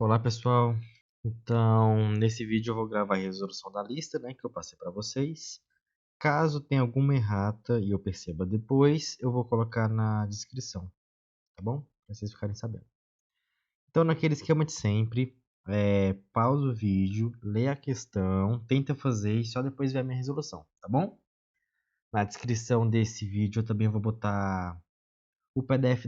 Olá pessoal, então nesse vídeo eu vou gravar a resolução da lista, que eu passei para vocês. Caso tenha alguma errata e eu perceba depois, eu vou colocar na descrição, tá bom? Para vocês ficarem sabendo. Então naquele esquema de sempre, pausa o vídeo, lê a questão, tenta fazer e só depois ver a minha resolução, tá bom? Na descrição desse vídeo eu também vou botar o PDF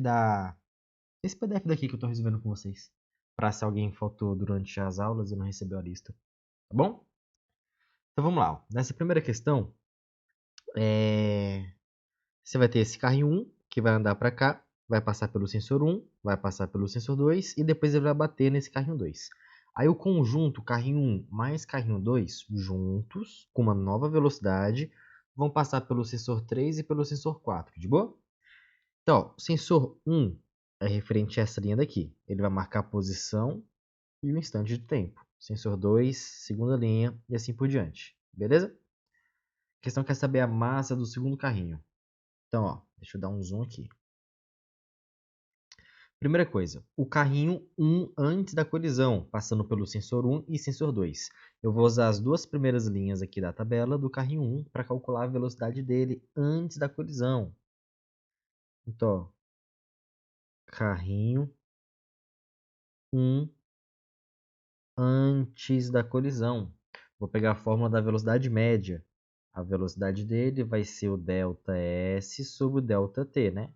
esse PDF daqui que eu estou resolvendo com vocês, para se alguém faltou durante as aulas e não recebeu a lista. Tá bom? Então vamos lá. Ó. Nessa primeira questão, você vai ter esse carrinho 1, que vai andar para cá, vai passar pelo sensor 1, vai passar pelo sensor 2 e depois ele vai bater nesse carrinho 2. Aí o conjunto carrinho 1 mais carrinho 2, juntos, com uma nova velocidade, vão passar pelo sensor 3 e pelo sensor 4, de boa? Então, ó, o sensor 1 é referente a essa linha daqui. Ele vai marcar a posição e o instante de tempo. Sensor 2, segunda linha e assim por diante. Beleza? A questão quer saber a massa do segundo carrinho. Então, ó, deixa eu dar um zoom aqui. Primeira coisa, o carrinho 1 antes da colisão, passando pelo sensor 1 e sensor 2. Eu vou usar as duas primeiras linhas aqui da tabela do carrinho 1 para calcular a velocidade dele antes da colisão. Então, ó, carrinho 1 antes da colisão. Vou pegar a fórmula da velocidade média. A velocidade dele vai ser o ΔS sobre o ΔT, né?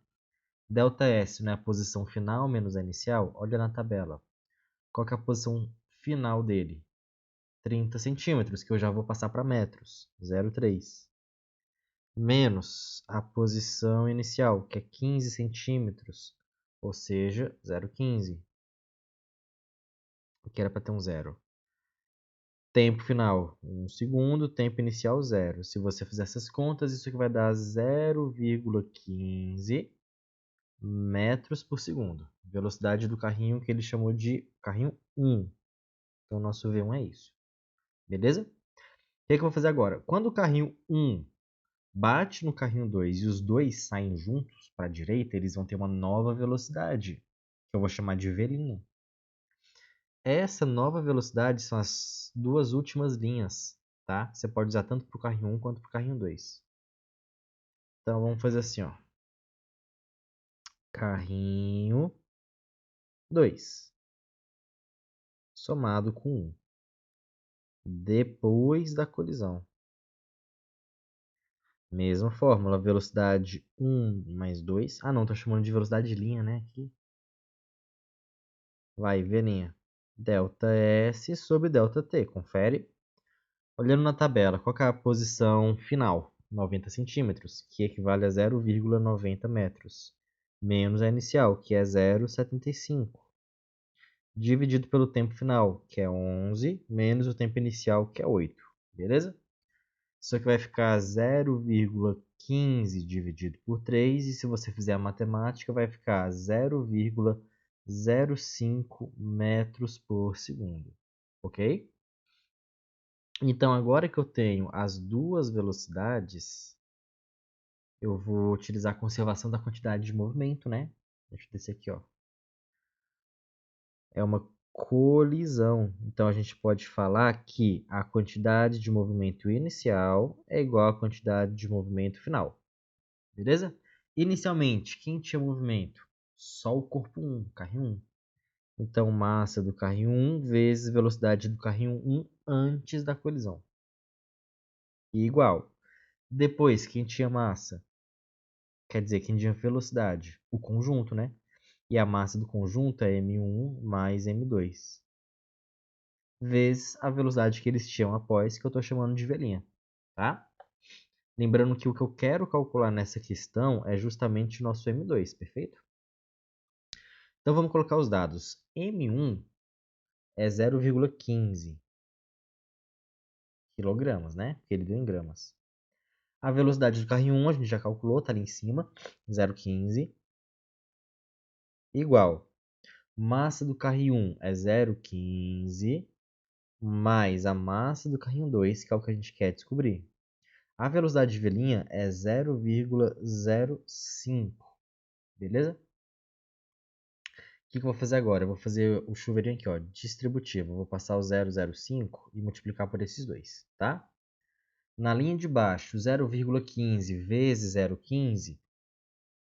ΔS não é a posição final menos a inicial? Olha na tabela. Qual que é a posição final dele? 30 centímetros, que eu já vou passar para metros. 0,3. Menos a posição inicial, que é 15 centímetros. Ou seja, 0,15. Que era para ter um zero. Tempo final, 1 segundo. Tempo inicial, 0. Se você fizer essas contas, isso aqui vai dar 0,15 metros por segundo. Velocidade do carrinho que ele chamou de carrinho 1. Então, o nosso V1 é isso. Beleza? O que eu vou fazer agora? Quando o carrinho 1 bate no carrinho 2 e os dois saem juntos para a direita, eles vão ter uma nova velocidade, que eu vou chamar de V'. Essa nova velocidade são as duas últimas linhas, tá? Você pode usar tanto para o carrinho 1 quanto para o carrinho 2. Então, vamos fazer assim, ó. Carrinho 2 somado com 1 depois da colisão. Mesma fórmula, velocidade 1 mais 2. Ah, não, estou chamando de velocidade de linha, né? Aqui. Vai, V'. ΔS sobre ΔT. Confere. Olhando na tabela, qual que é a posição final? 90 centímetros, que equivale a 0,90 metros. Menos a inicial, que é 0,75. Dividido pelo tempo final, que é 11, menos o tempo inicial, que é 8. Beleza? Isso aqui vai ficar 0,15 dividido por 3, e se você fizer a matemática, vai ficar 0,05 metros por segundo. Ok? Então, agora que eu tenho as duas velocidades, eu vou utilizar a conservação da quantidade de movimento, né? Deixa eu descer aqui, ó. É uma colisão. Então, a gente pode falar que a quantidade de movimento inicial é igual à quantidade de movimento final. Beleza? Inicialmente, quem tinha movimento? Só o corpo 1, carrinho 1. Então, massa do carrinho 1 vezes velocidade do carrinho 1 antes da colisão. E igual. Depois, quem tinha massa? Quer dizer, quem tinha velocidade? O conjunto, né? E a massa do conjunto é m1 mais m2. Vezes a velocidade que eles tinham após, que eu estou chamando de velhinha. Tá? Lembrando que o que eu quero calcular nessa questão é justamente o nosso m2, perfeito? Então vamos colocar os dados. M1 é 0,15 quilogramas, né? Porque ele deu em gramas. A velocidade do carrinho 1 a gente já calculou, está ali em cima, 0,15. Igual. Massa do carrinho 1 é 0,15 mais a massa do carrinho 2, que é o que a gente quer descobrir. A velocidade de velhinha é 0,05. Beleza? O que eu vou fazer agora? Eu vou fazer o chuveirinho aqui, ó, distributivo. Eu vou passar o 0,05 e multiplicar por esses dois, tá? Na linha de baixo, 0,15 vezes 0,15,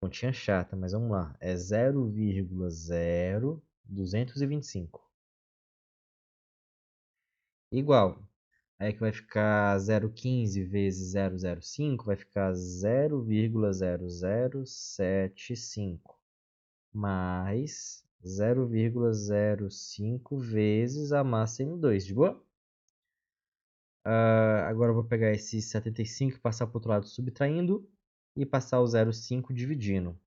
continha chata, mas vamos lá. É 0,0225. Igual. Aí que vai ficar 0,15 vezes 0,05, vai ficar 0,0075 mais 0,05 vezes a massa M2, de boa? Agora eu vou pegar esse 75 e passar para o outro lado subtraindo e passar o 0,5 dividindo.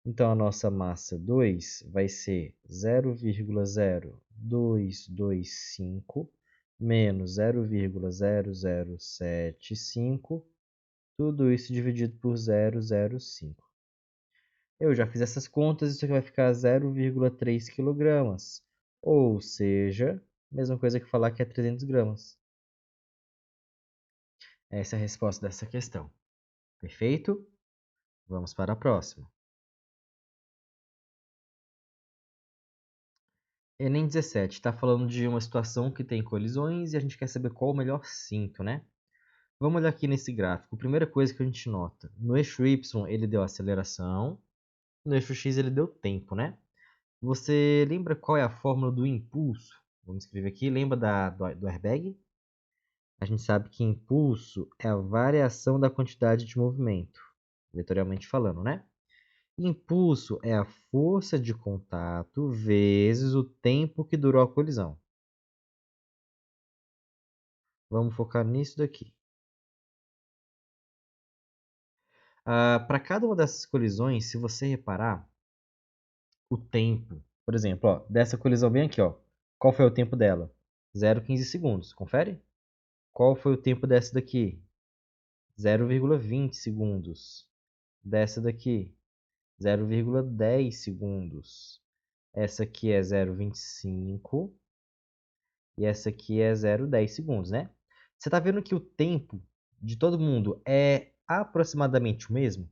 Então a nossa massa 2 vai ser 0,0225 menos 0,0075, tudo isso dividido por 0,05. Eu já fiz essas contas, isso aqui vai ficar 0,3 kg. Ou seja, mesma coisa que falar que é 300 gramas. Essa é a resposta dessa questão. Perfeito? Vamos para a próxima. Enem 17 está falando de uma situação que tem colisões e a gente quer saber qual o melhor cinto, né? Vamos olhar aqui nesse gráfico. Primeira coisa que a gente nota, no eixo Y ele deu aceleração, no eixo X ele deu tempo, né? Você lembra qual é a fórmula do impulso? Vamos escrever aqui. Lembra do airbag? A gente sabe que impulso é a variação da quantidade de movimento, vetorialmente falando, né? Impulso é a força de contato vezes o tempo que durou a colisão. Vamos focar nisso daqui. Para cada uma dessas colisões, se você reparar, o tempo, por exemplo, ó, dessa colisão bem aqui, ó, qual foi o tempo dela? 0,15 segundos, confere? Qual foi o tempo dessa daqui? 0,20 segundos. Dessa daqui, 0,10 segundos. Essa aqui é 0,25 e essa aqui é 0,10 segundos, né? Você está vendo que o tempo de todo mundo é aproximadamente o mesmo?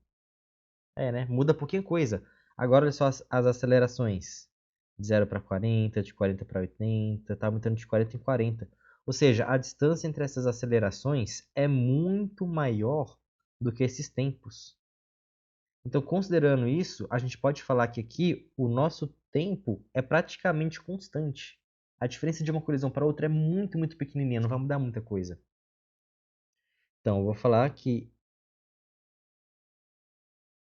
É, né? Muda pouquinha coisa. Agora olha só as acelerações. De 0 para 40, de 40 para 80, tá aumentando de 40 em 40. Ou seja, a distância entre essas acelerações é muito maior do que esses tempos. Então, considerando isso, a gente pode falar que aqui o nosso tempo é praticamente constante. A diferença de uma colisão para outra é muito, muito pequenininha, não vai mudar muita coisa. Então, eu vou falar que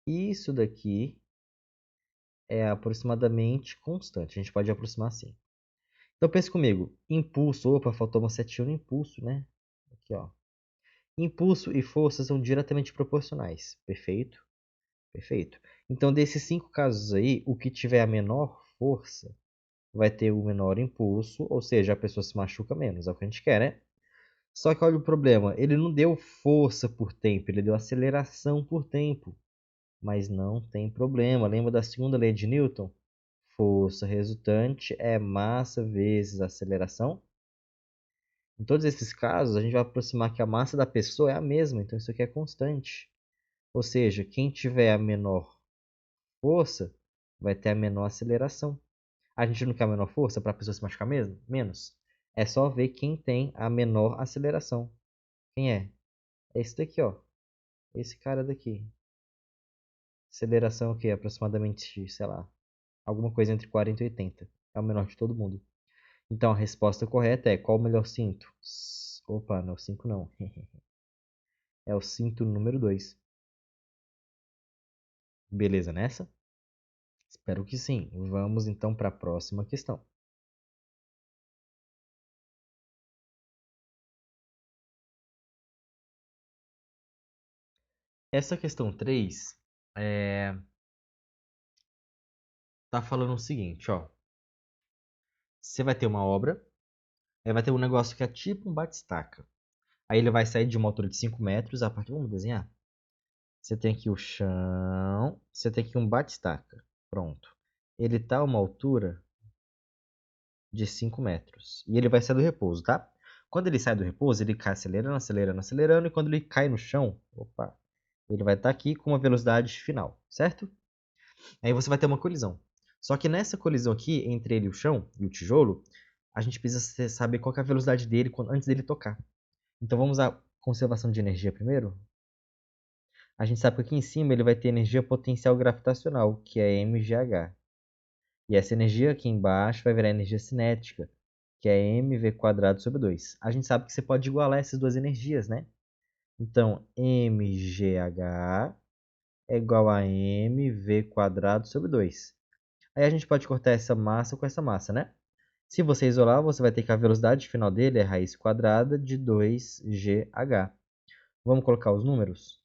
isso daqui é aproximadamente constante. A gente pode aproximar assim. Então, pense comigo. Impulso. Opa, faltou uma setinha no impulso, né? Aqui, ó. Impulso e força são diretamente proporcionais. Perfeito? Perfeito. Então, desses 5 casos aí, o que tiver a menor força vai ter o menor impulso, ou seja, a pessoa se machuca menos. É o que a gente quer, né? Só que olha o problema. Ele não deu força por tempo, ele deu aceleração por tempo. Mas não tem problema. Lembra da segunda lei de Newton? Força resultante é massa vezes aceleração. Em todos esses casos, a gente vai aproximar que a massa da pessoa é a mesma, então isso aqui é constante. Ou seja, quem tiver a menor força vai ter a menor aceleração. A gente não quer a menor força para a pessoa se machucar mesmo? Menos. É só ver quem tem a menor aceleração. Quem é? É esse daqui, ó. Esse cara daqui. Aceleração o quê? Aproximadamente, sei lá, alguma coisa entre 40 e 80. É o menor de todo mundo. Então a resposta correta é: qual o melhor cinto? Opa, não é o 5 não. É o cinto número 2. Beleza nessa? Espero que sim. Vamos então para a próxima questão. Essa questão 3 tá falando o seguinte, ó. Você vai ter uma obra, aí vai ter um negócio que é tipo um batistaca. Aí ele vai sair de uma altura de 5 metros, a partir... Vamos desenhar? Você tem aqui o chão, você tem aqui um batistaca. Pronto. Ele tá a uma altura de 5 metros. E ele vai sair do repouso, tá? Quando ele sai do repouso, ele cai acelerando, acelerando, acelerando. E quando ele cai no chão, opa, ele vai estar aqui com uma velocidade final, certo? Aí você vai ter uma colisão. Só que nessa colisão aqui, entre ele e o chão, e o tijolo, a gente precisa saber qual que é a velocidade dele antes dele tocar. Então vamos à conservação de energia primeiro. A gente sabe que aqui em cima ele vai ter energia potencial gravitacional, que é mgh. E essa energia aqui embaixo vai virar energia cinética, que é mv²/2. A gente sabe que você pode igualar essas duas energias, né? Então, mgh é igual a mv²/2. Aí a gente pode cortar essa massa com essa massa, né? Se você isolar, você vai ter que a velocidade final dele é raiz quadrada de 2gh. Vamos colocar os números?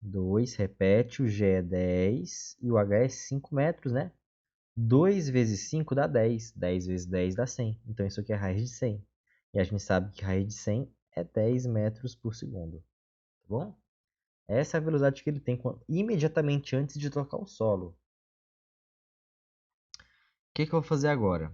2, repete, o g é 10 e o h é 5 metros, né? 2 vezes 5 dá 10. 10 vezes 10 dá 100. Então isso aqui é raiz de 100. E a gente sabe que raiz de 100 é 10 metros por segundo. Tá bom? Essa é a velocidade que ele tem imediatamente antes de tocar o solo. O que eu vou fazer agora?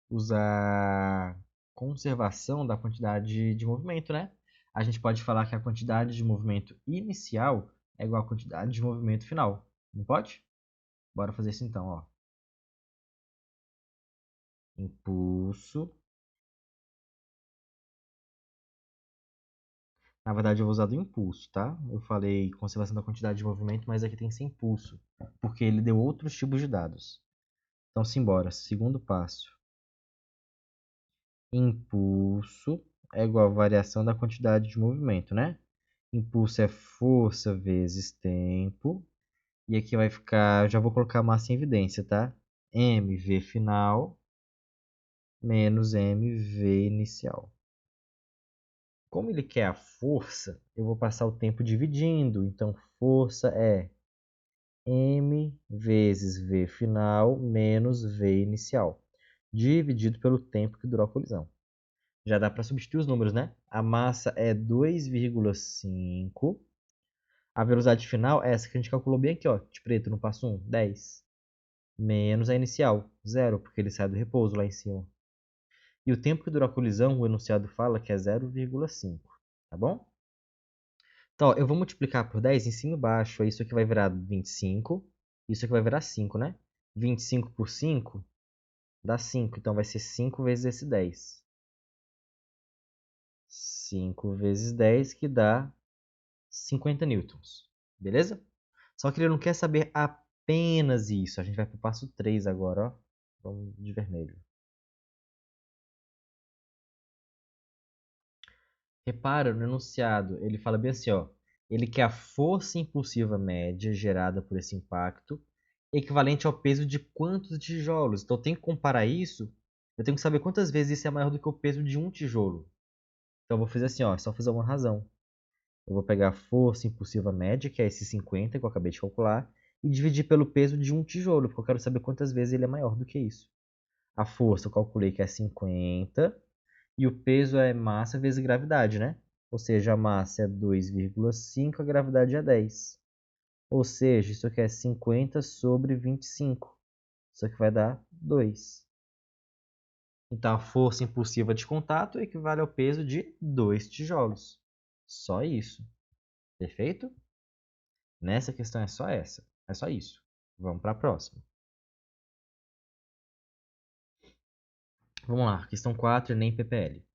Usar conservação da quantidade de movimento, né? A gente pode falar que a quantidade de movimento inicial é igual à quantidade de movimento final. Não pode? Bora fazer isso então, ó. Impulso. Na verdade, eu vou usar do impulso, tá? Eu falei conservação da quantidade de movimento, mas aqui tem que ser impulso, porque ele deu outros tipos de dados. Então, simbora. Segundo passo. Impulso é igual a variação da quantidade de movimento, né? Impulso é força vezes tempo. E aqui vai ficar, eu já vou colocar a massa em evidência, tá? mv final menos mv inicial. Como ele quer a força, eu vou passar o tempo dividindo. Então, força é m vezes v final menos v inicial, dividido pelo tempo que durou a colisão. Já dá para substituir os números, né? A massa é 2,5. A velocidade final é essa que a gente calculou bem aqui, ó, de preto no passo 1, 10. Menos a inicial, 0, porque ele sai do repouso lá em cima. E o tempo que durou a colisão, o enunciado fala que é 0,5, tá bom? Então, ó, eu vou multiplicar por 10 em cima e embaixo. Isso aqui vai virar 25. Isso aqui vai virar 5, né? 25 por 5 dá 5. Então, vai ser 5 vezes esse 10. 5 vezes 10 que dá 50 newtons. Beleza? Só que ele não quer saber apenas isso. A gente vai para o passo 3 agora, ó. Vamos de vermelho. Repara no enunciado, ele fala bem assim, ó. Ele quer a força impulsiva média gerada por esse impacto, equivalente ao peso de quantos tijolos. Então eu tenho que comparar isso, eu tenho que saber quantas vezes isso é maior do que o peso de um tijolo. Então eu vou fazer assim, ó, só fazer uma razão. Eu vou pegar a força impulsiva média, que é esse 50 que eu acabei de calcular, e dividir pelo peso de um tijolo, porque eu quero saber quantas vezes ele é maior do que isso. A força eu calculei que é 50, e o peso é massa vezes gravidade, né? Ou seja, a massa é 2,5, a gravidade é 10. Ou seja, isso aqui é 50 sobre 25. Isso aqui vai dar 2. Então, a força impulsiva de contato equivale ao peso de 2 tijolos. Só isso. Perfeito? Nessa questão é só essa. É só isso. Vamos para a próxima. Vamos lá. Questão 4, Enem PPL.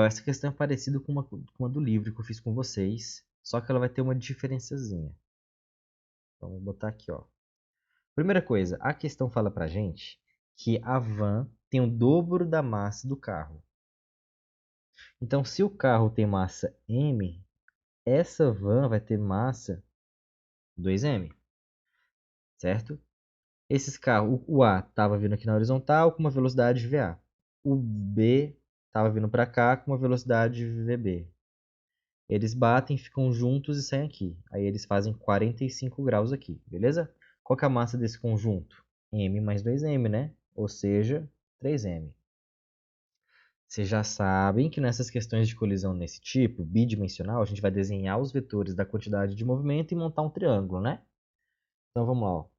Essa questão é parecida com uma do livro que eu fiz com vocês, só que ela vai ter uma diferençazinha. Então, vou botar aqui, ó. Primeira coisa, a questão fala pra gente que a van tem o dobro da massa do carro. Então, se o carro tem massa m, essa van vai ter massa 2m, certo? Esses carros, o A estava vindo aqui na horizontal com uma velocidade VA. O B estava vindo para cá com uma velocidade VB. Eles batem, ficam juntos e saem aqui. Aí eles fazem 45 graus aqui, beleza? Qual que é a massa desse conjunto? M mais 2m, né? Ou seja, 3m. Vocês já sabem que nessas questões de colisão nesse tipo, bidimensional, a gente vai desenhar os vetores da quantidade de movimento e montar um triângulo, né? Então vamos lá. Ó.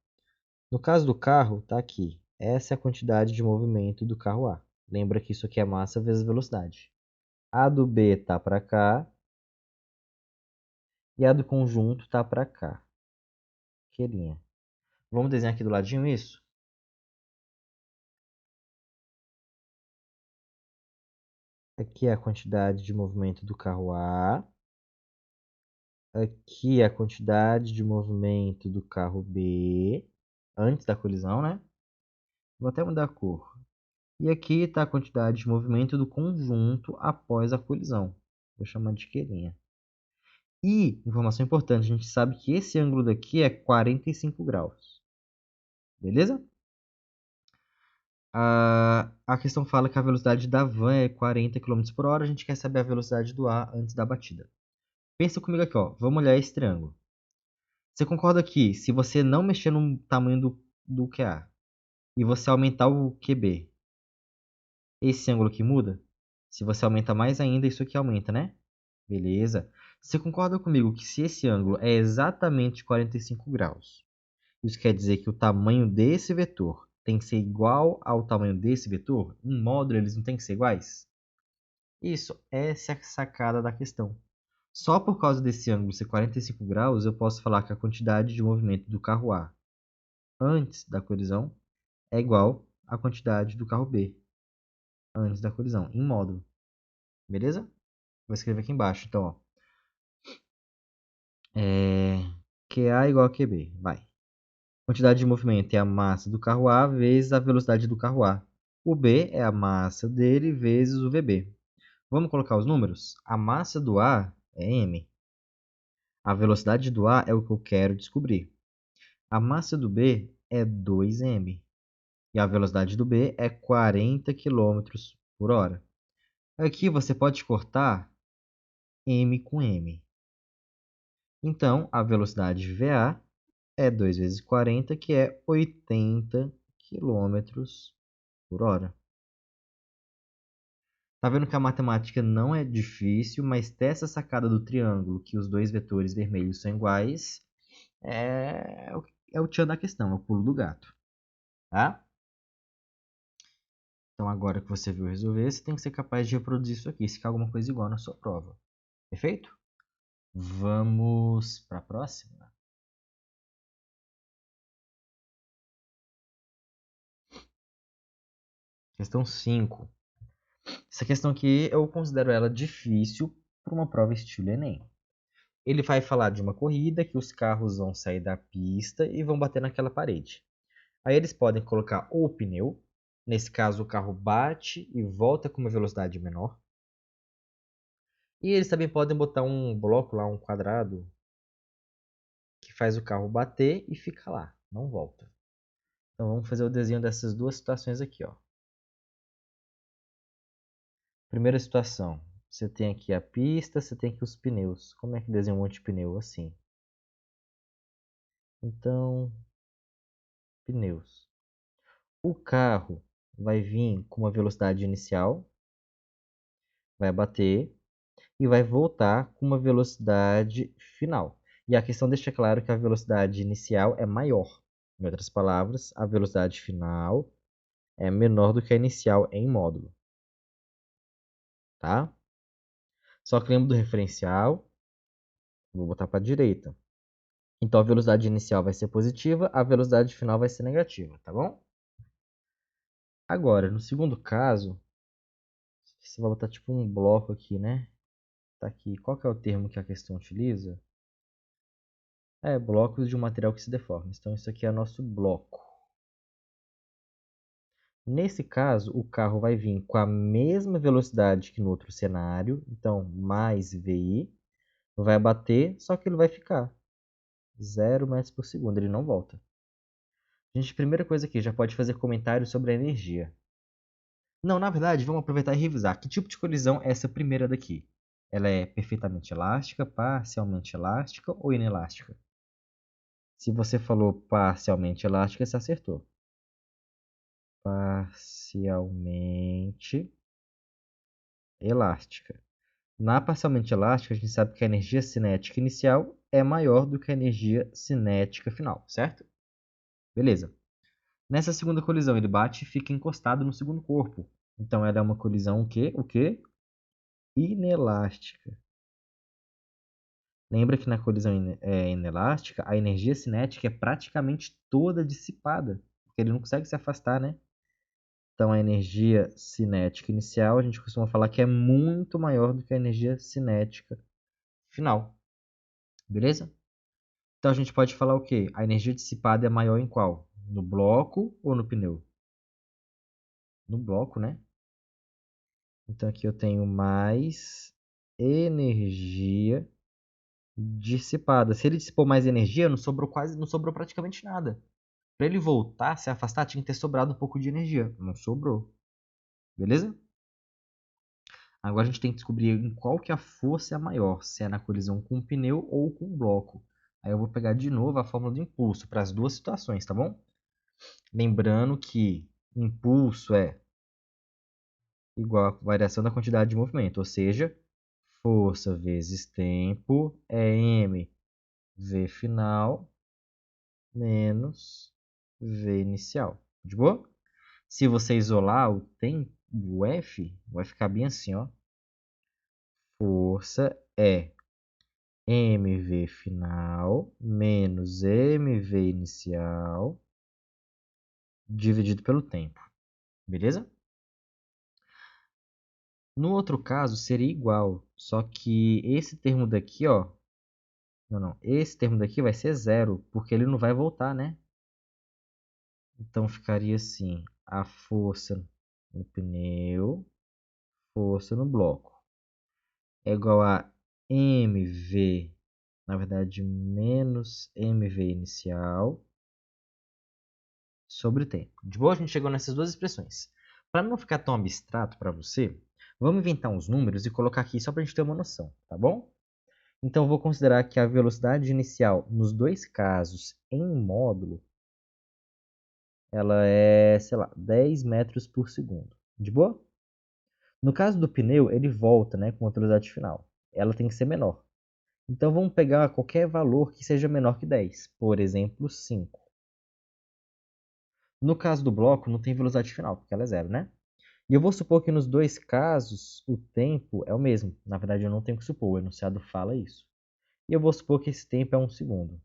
No caso do carro, tá aqui. Essa é a quantidade de movimento do carro A. Lembra que isso aqui é massa vezes velocidade. A do B tá para cá e a do conjunto tá para cá. mantiqueirinha. Vamos desenhar aqui do ladinho isso? Aqui é a quantidade de movimento do carro A. Aqui é a quantidade de movimento do carro B, antes da colisão, né? Vou até mudar a cor. E aqui está a quantidade de movimento do conjunto após a colisão. Vou chamar de isqueirinha. E, informação importante, a gente sabe que esse ângulo daqui é 45 graus. Beleza? A questão fala que a velocidade da van é 40 km por hora. A gente quer saber a velocidade do A antes da batida. Pensa comigo aqui, ó. Vamos olhar esse triângulo. Você concorda que se você não mexer no tamanho do QA e você aumentar o QB, esse ângulo aqui muda? Se você aumenta mais ainda, isso aqui aumenta, né? Beleza. Você concorda comigo que se esse ângulo é exatamente 45 graus, isso quer dizer que o tamanho desse vetor tem que ser igual ao tamanho desse vetor? Em módulo, eles não têm que ser iguais? Isso, essa é a sacada da questão. Só por causa desse ângulo ser 45 graus, eu posso falar que a quantidade de movimento do carro A antes da colisão é igual à quantidade do carro B antes da colisão, em módulo. Beleza? Vou escrever aqui embaixo, então, ó. QA igual a QB. Vai. Quantidade de movimento é a massa do carro A vezes a velocidade do carro A. O B é a massa dele vezes o VB. Vamos colocar os números? A massa do A é m. A velocidade do A é o que eu quero descobrir. A massa do B é 2m. E a velocidade do B é 40 km por hora. Aqui você pode cortar m com m. Então, a velocidade VA é 2 vezes 40, que é 80 km por hora. Tá vendo que a matemática não é difícil, mas ter essa sacada do triângulo, que os dois vetores vermelhos são iguais, é o tchan da questão, é o pulo do gato. Tá? Então, agora que você viu resolver, você tem que ser capaz de reproduzir isso aqui, se ficar alguma coisa igual na sua prova. Perfeito? Vamos para a próxima. Questão 5. Essa questão aqui eu considero ela difícil para uma prova estilo Enem. Ele vai falar de uma corrida que os carros vão sair da pista e vão bater naquela parede. Aí eles podem colocar o pneu, nesse caso o carro bate e volta com uma velocidade menor. E eles também podem botar um bloco lá, um quadrado, que faz o carro bater e fica lá, não volta. Então vamos fazer o desenho dessas duas situações aqui, ó. Primeira situação, você tem aqui a pista, você tem aqui os pneus. Como é que desenha um monte de pneu? Assim. Então, pneus. O carro vai vir com uma velocidade inicial, vai bater e vai voltar com uma velocidade final. E a questão deixa claro que a velocidade inicial é maior. Em outras palavras, a velocidade final é menor do que a inicial em módulo. Tá? Só que lembra do referencial, vou botar para a direita. Então a velocidade inicial vai ser positiva, a velocidade final vai ser negativa, tá bom? Agora, no segundo caso, você vai botar tipo um bloco aqui, né? Tá aqui. Qual que é o termo que a questão utiliza? Blocos de um material que se deforma. Então isso aqui é nosso bloco. Nesse caso, o carro vai vir com a mesma velocidade que no outro cenário, então mais VI, vai bater, só que ele vai ficar 0 metros por segundo, ele não volta. Gente, primeira coisa aqui, já pode fazer comentários sobre a energia. Não, na verdade, vamos aproveitar e revisar. Que tipo de colisão é essa primeira daqui? Ela é perfeitamente elástica, parcialmente elástica ou inelástica? Se você falou parcialmente elástica, você acertou. Parcialmente elástica. Na parcialmente elástica, a gente sabe que a energia cinética inicial é maior do que a energia cinética final, certo? Beleza. Nessa segunda colisão, ele bate e fica encostado no segundo corpo. Então, ela é uma colisão o quê? Inelástica. Lembra que na colisão inelástica, a energia cinética é praticamente toda dissipada, porque ele não consegue se afastar, né? Então, a energia cinética inicial, a gente costuma falar que é muito maior do que a energia cinética final. Beleza? Então, a gente pode falar o quê? A energia dissipada é maior em qual? No bloco ou no pneu? No bloco, né? Então, aqui eu tenho mais energia dissipada. Se ele dissipou mais energia, não sobrou praticamente nada. Para ele voltar, se afastar, tinha que ter sobrado um pouco de energia. Não sobrou. Beleza? Agora a gente tem que descobrir em qual que a força é a maior, se é na colisão com o pneu ou com o bloco. Aí eu vou pegar de novo a fórmula do impulso para as duas situações, tá bom? Lembrando que impulso é igual à variação da quantidade de movimento, ou seja, força vezes tempo é m v final menos v inicial. De boa? Se você isolar o tempo, o F, vai ficar bem assim, ó. Força é mv final menos mv inicial dividido pelo tempo. Beleza? No outro caso seria igual, só que esse termo daqui, ó, não, esse termo daqui vai ser zero, porque ele não vai voltar, né? Então ficaria assim, a força no pneu, força no bloco, é igual a mv, na verdade, menos mv inicial sobre o tempo. De boa, a gente chegou nessas duas expressões. Para não ficar tão abstrato para você, vamos inventar uns números e colocar aqui só para a gente ter uma noção, tá bom? Então, eu vou considerar que a velocidade inicial nos dois casos em módulo, ela é, sei lá, 10 metros por segundo. De boa? No caso do pneu, ele volta, né, com a velocidade final. Ela tem que ser menor. Então, vamos pegar qualquer valor que seja menor que 10. Por exemplo, 5. No caso do bloco, não tem velocidade final, porque ela é zero, né? E eu vou supor que nos dois casos o tempo é o mesmo. Na verdade, eu não tenho que supor, o enunciado fala isso. E eu vou supor que esse tempo é 1 segundo.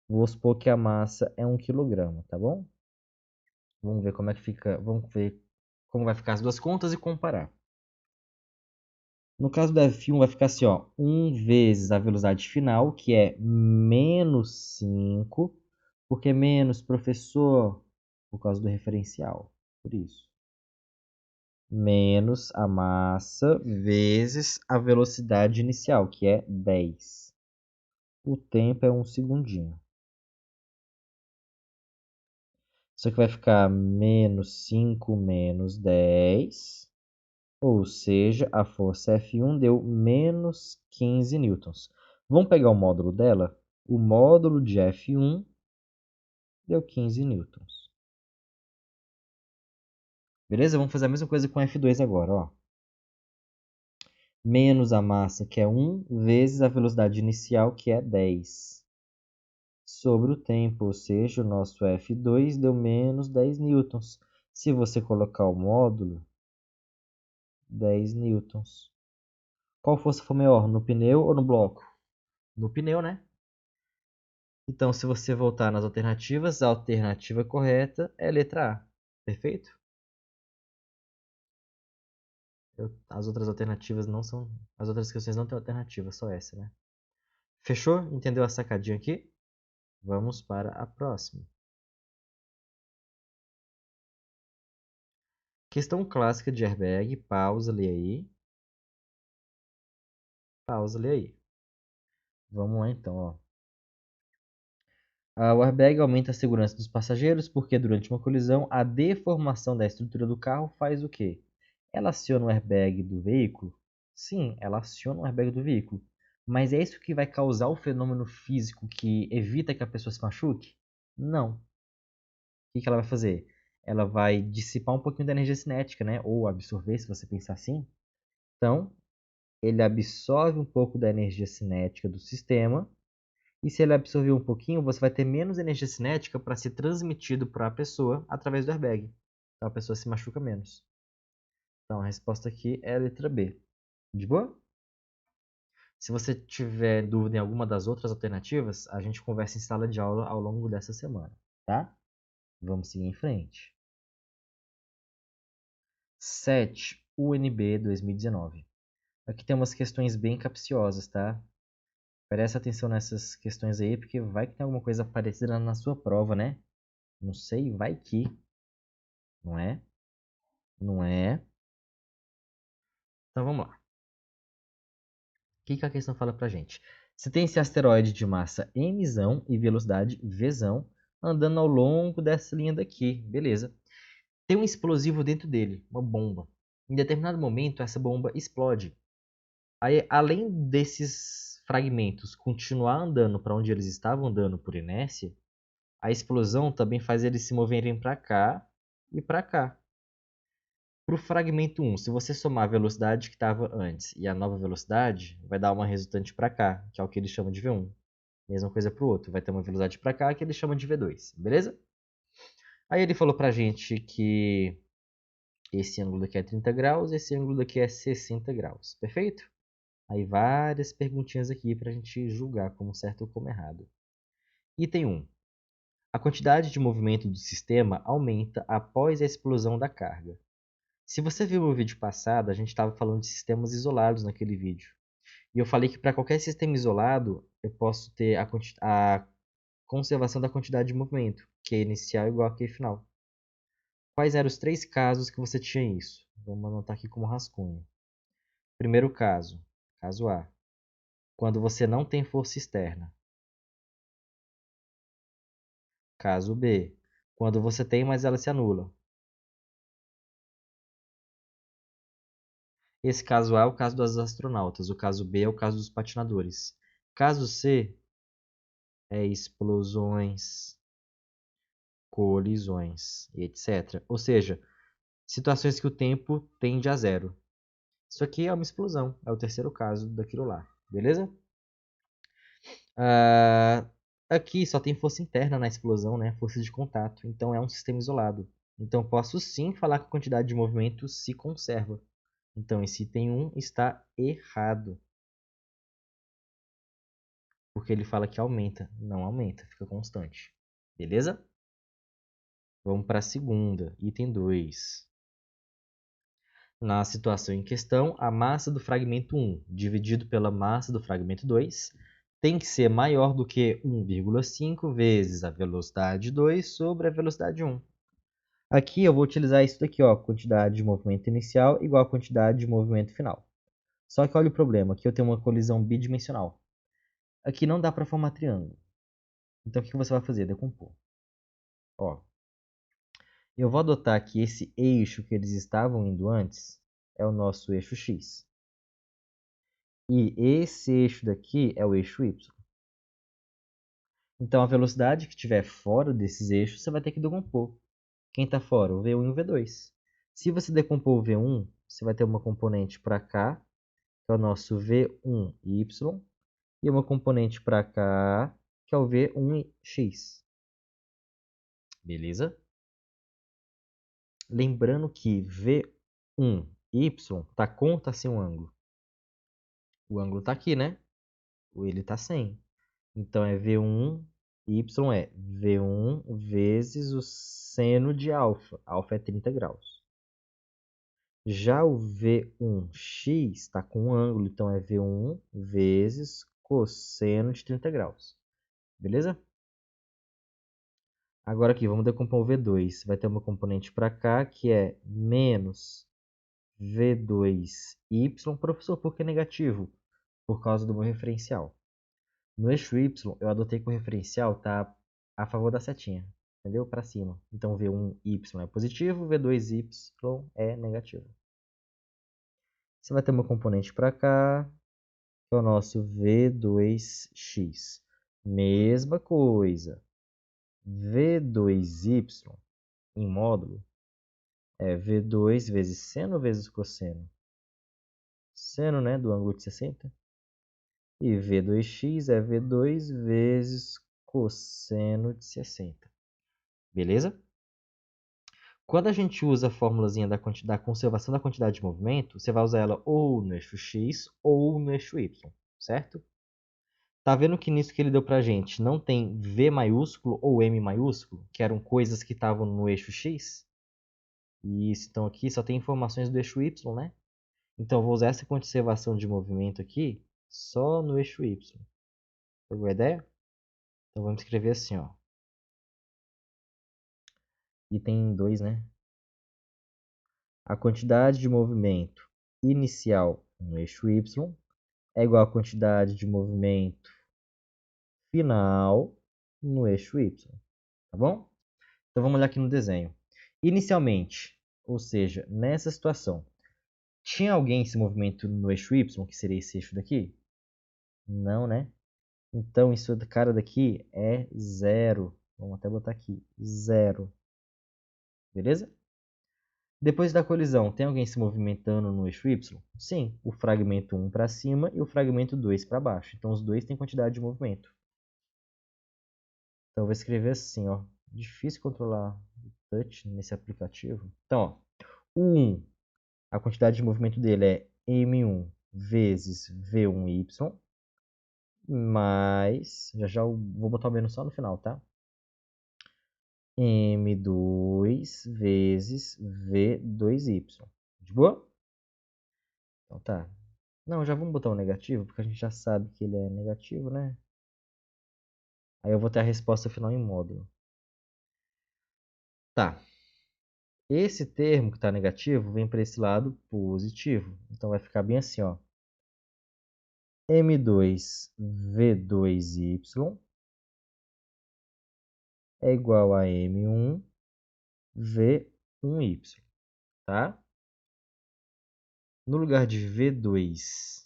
Vou supor que a massa é 1 quilograma, tá bom? Vamos ver como é que fica, vamos ver como vai ficar as duas contas e comparar. No caso do F1 vai ficar assim, ó, 1 vezes a velocidade final, que é menos 5, porque menos, professor, por causa do referencial, por isso. Menos a massa vezes a velocidade inicial, que é 10. O tempo é 1 segundinho. Isso aqui vai ficar menos 5 menos 10. Ou seja, a força F1 deu menos 15 newtons. Vamos pegar o módulo dela? O módulo de F1 deu 15 newtons. Beleza? Vamos fazer a mesma coisa com F2 agora, ó. Menos a massa, que é 1, vezes a velocidade inicial, que é 10. Sobre o tempo, ou seja, o nosso F2 deu menos 10 newtons. Se você colocar o módulo, 10 newtons. Qual força for maior, no pneu ou no bloco? No pneu, né? Então, se você voltar nas alternativas, a alternativa correta é a letra A. Perfeito? As outras alternativas não são. As outras questões não têm alternativa, só essa, né? Fechou? Entendeu a sacadinha aqui? Vamos para a próxima. Questão clássica de airbag. Pausa, lê aí. Pausa, lê aí. Vamos lá então, ó. O airbag aumenta a segurança dos passageiros porque durante uma colisão a deformação da estrutura do carro faz o quê? Ela aciona o airbag do veículo? Sim, ela aciona o airbag do veículo. Mas é isso que vai causar o fenômeno físico que evita que a pessoa se machuque? Não. O que ela vai fazer? Ela vai dissipar um pouquinho da energia cinética, né? Ou absorver, se você pensar assim. Então, ele absorve um pouco da energia cinética do sistema. E se ele absorver um pouquinho, você vai ter menos energia cinética para ser transmitido para a pessoa através do airbag. Então a pessoa se machuca menos. Então a resposta aqui é a letra B. De boa? Se você tiver dúvida em alguma das outras alternativas, a gente conversa em sala de aula ao longo dessa semana, tá? Vamos seguir em frente. 7. UNB 2019. Aqui tem umas questões bem capciosas, tá? Presta atenção nessas questões aí, porque vai que tem alguma coisa parecida na sua prova, né? Não sei, vai que. Não é? Não é? Então vamos lá. O que a questão fala pra gente? Se tem esse asteroide de massa mzão e velocidade vzão andando ao longo dessa linha daqui, beleza? Tem um explosivo dentro dele, uma bomba. Em determinado momento, essa bomba explode. Aí, além desses fragmentos continuar andando para onde eles estavam andando por inércia, a explosão também faz eles se moverem para cá e para cá. Para o fragmento 1, se você somar a velocidade que estava antes e a nova velocidade, vai dar uma resultante para cá, que é o que eles chamam de V1. Mesma coisa para o outro, vai ter uma velocidade para cá que eles chamam de V2, beleza? Aí ele falou para a gente que esse ângulo daqui é 30 graus, esse ângulo daqui é 60 graus, perfeito? Aí várias perguntinhas aqui para a gente julgar como certo ou como errado. Item 1. A quantidade de movimento do sistema aumenta após a explosão da carga. Se você viu o vídeo passado, a gente estava falando de sistemas isolados naquele vídeo. E eu falei que para qualquer sistema isolado, eu posso ter a conservação da quantidade de movimento, que é inicial igual a Q final. Quais eram os 3 casos que você tinha isso? Vamos anotar aqui como rascunho. Primeiro caso, caso A, quando você não tem força externa. Caso B, quando você tem, mas ela se anula. Esse caso A é o caso dos astronautas, o caso B é o caso dos patinadores. Caso C é explosões, colisões, etc. Ou seja, situações que o tempo tende a zero. Isso aqui é uma explosão, é o terceiro caso daquilo lá, beleza? Aqui só tem força interna na explosão, né? Força de contato, então é um sistema isolado. Então posso sim falar que a quantidade de movimento se conserva. Então esse item 1 está errado. Porque ele fala que aumenta. Não aumenta, fica constante. Beleza? Vamos para a segunda, item 2. Na situação em questão, a massa do fragmento 1 dividido pela massa do fragmento 2 tem que ser maior do que 1,5 vezes a velocidade 2 sobre a velocidade 1. Aqui eu vou utilizar isso daqui, ó, quantidade de movimento inicial igual a quantidade de movimento final. Só que olha o problema, aqui eu tenho uma colisão bidimensional. Aqui não dá para formar triângulo. Então o que você vai fazer? Decompor. Ó, eu vou adotar que esse eixo que eles estavam indo antes é o nosso eixo X. E esse eixo daqui é o eixo Y. Então, a velocidade que estiver fora desses eixos, você vai ter que decompor. Quem está fora? O V1 e o V2. Se você decompor o V1, você vai ter uma componente para cá, que é o nosso V1Y, e uma componente para cá, que é o V1X. Beleza? Lembrando que V1Y está com ou está sem um ângulo? O ângulo está aqui, né? Ele está sem. Então, é V1, Y é V1 vezes o seno de alfa. Alfa é 30 graus. Já o V1x está com um ângulo, então é V1 vezes cosseno de 30 graus. Beleza? Agora aqui, vamos decompor o V2. Vai ter uma componente para cá, que é menos V2y. Professor, por que negativo? Por causa do meu referencial. No eixo Y, eu adotei que o referencial está a favor da setinha, entendeu? Para cima. Então, V1y é positivo, V2y é negativo. Você vai ter uma componente para cá, que é o nosso V2x. Mesma coisa. V2y em módulo é V2 vezes seno vezes cosseno. Seno, né, do ângulo de 60. E V2x é V2 vezes cosseno de 60. Beleza? Quando a gente usa a formulazinha da conservação da quantidade de movimento, você vai usar ela ou no eixo x ou no eixo y. certo? Tá vendo que nisso que ele deu pra gente não tem V maiúsculo ou M maiúsculo, que eram coisas que estavam no eixo X? Isso, então aqui só tem informações do eixo Y, né? Então eu vou usar essa conservação de movimento aqui só no eixo Y. Pegou a ideia? Então vamos escrever assim, ó. Item 2, né? A quantidade de movimento inicial no eixo Y é igual à quantidade de movimento final no eixo Y. Tá bom? Então vamos olhar aqui no desenho. Inicialmente, ou seja, nessa situação, tinha alguém esse movimento no eixo Y, que seria esse eixo daqui? Não, né? Então, isso cara daqui é zero. Vamos até botar aqui, zero. Beleza? Depois da colisão, tem alguém se movimentando no eixo Y? Sim, o fragmento 1 para cima e o fragmento 2 para baixo. Então, os dois têm quantidade de movimento. Então, eu vou escrever assim, ó. Difícil controlar o touch nesse aplicativo. Então, ó, o 1, a quantidade de movimento dele é M1 vezes V1Y, mais, já eu vou botar o menos só no final, tá? M2 vezes V2Y. De boa? Então tá. Não, já vamos botar um negativo, porque a gente já sabe que ele é negativo, né? Aí eu vou ter a resposta final em módulo. Tá. Esse termo que está negativo vem para esse lado positivo. Então vai ficar bem assim, ó. M2V2Y é igual a M1V1Y, tá? No lugar de V2Y,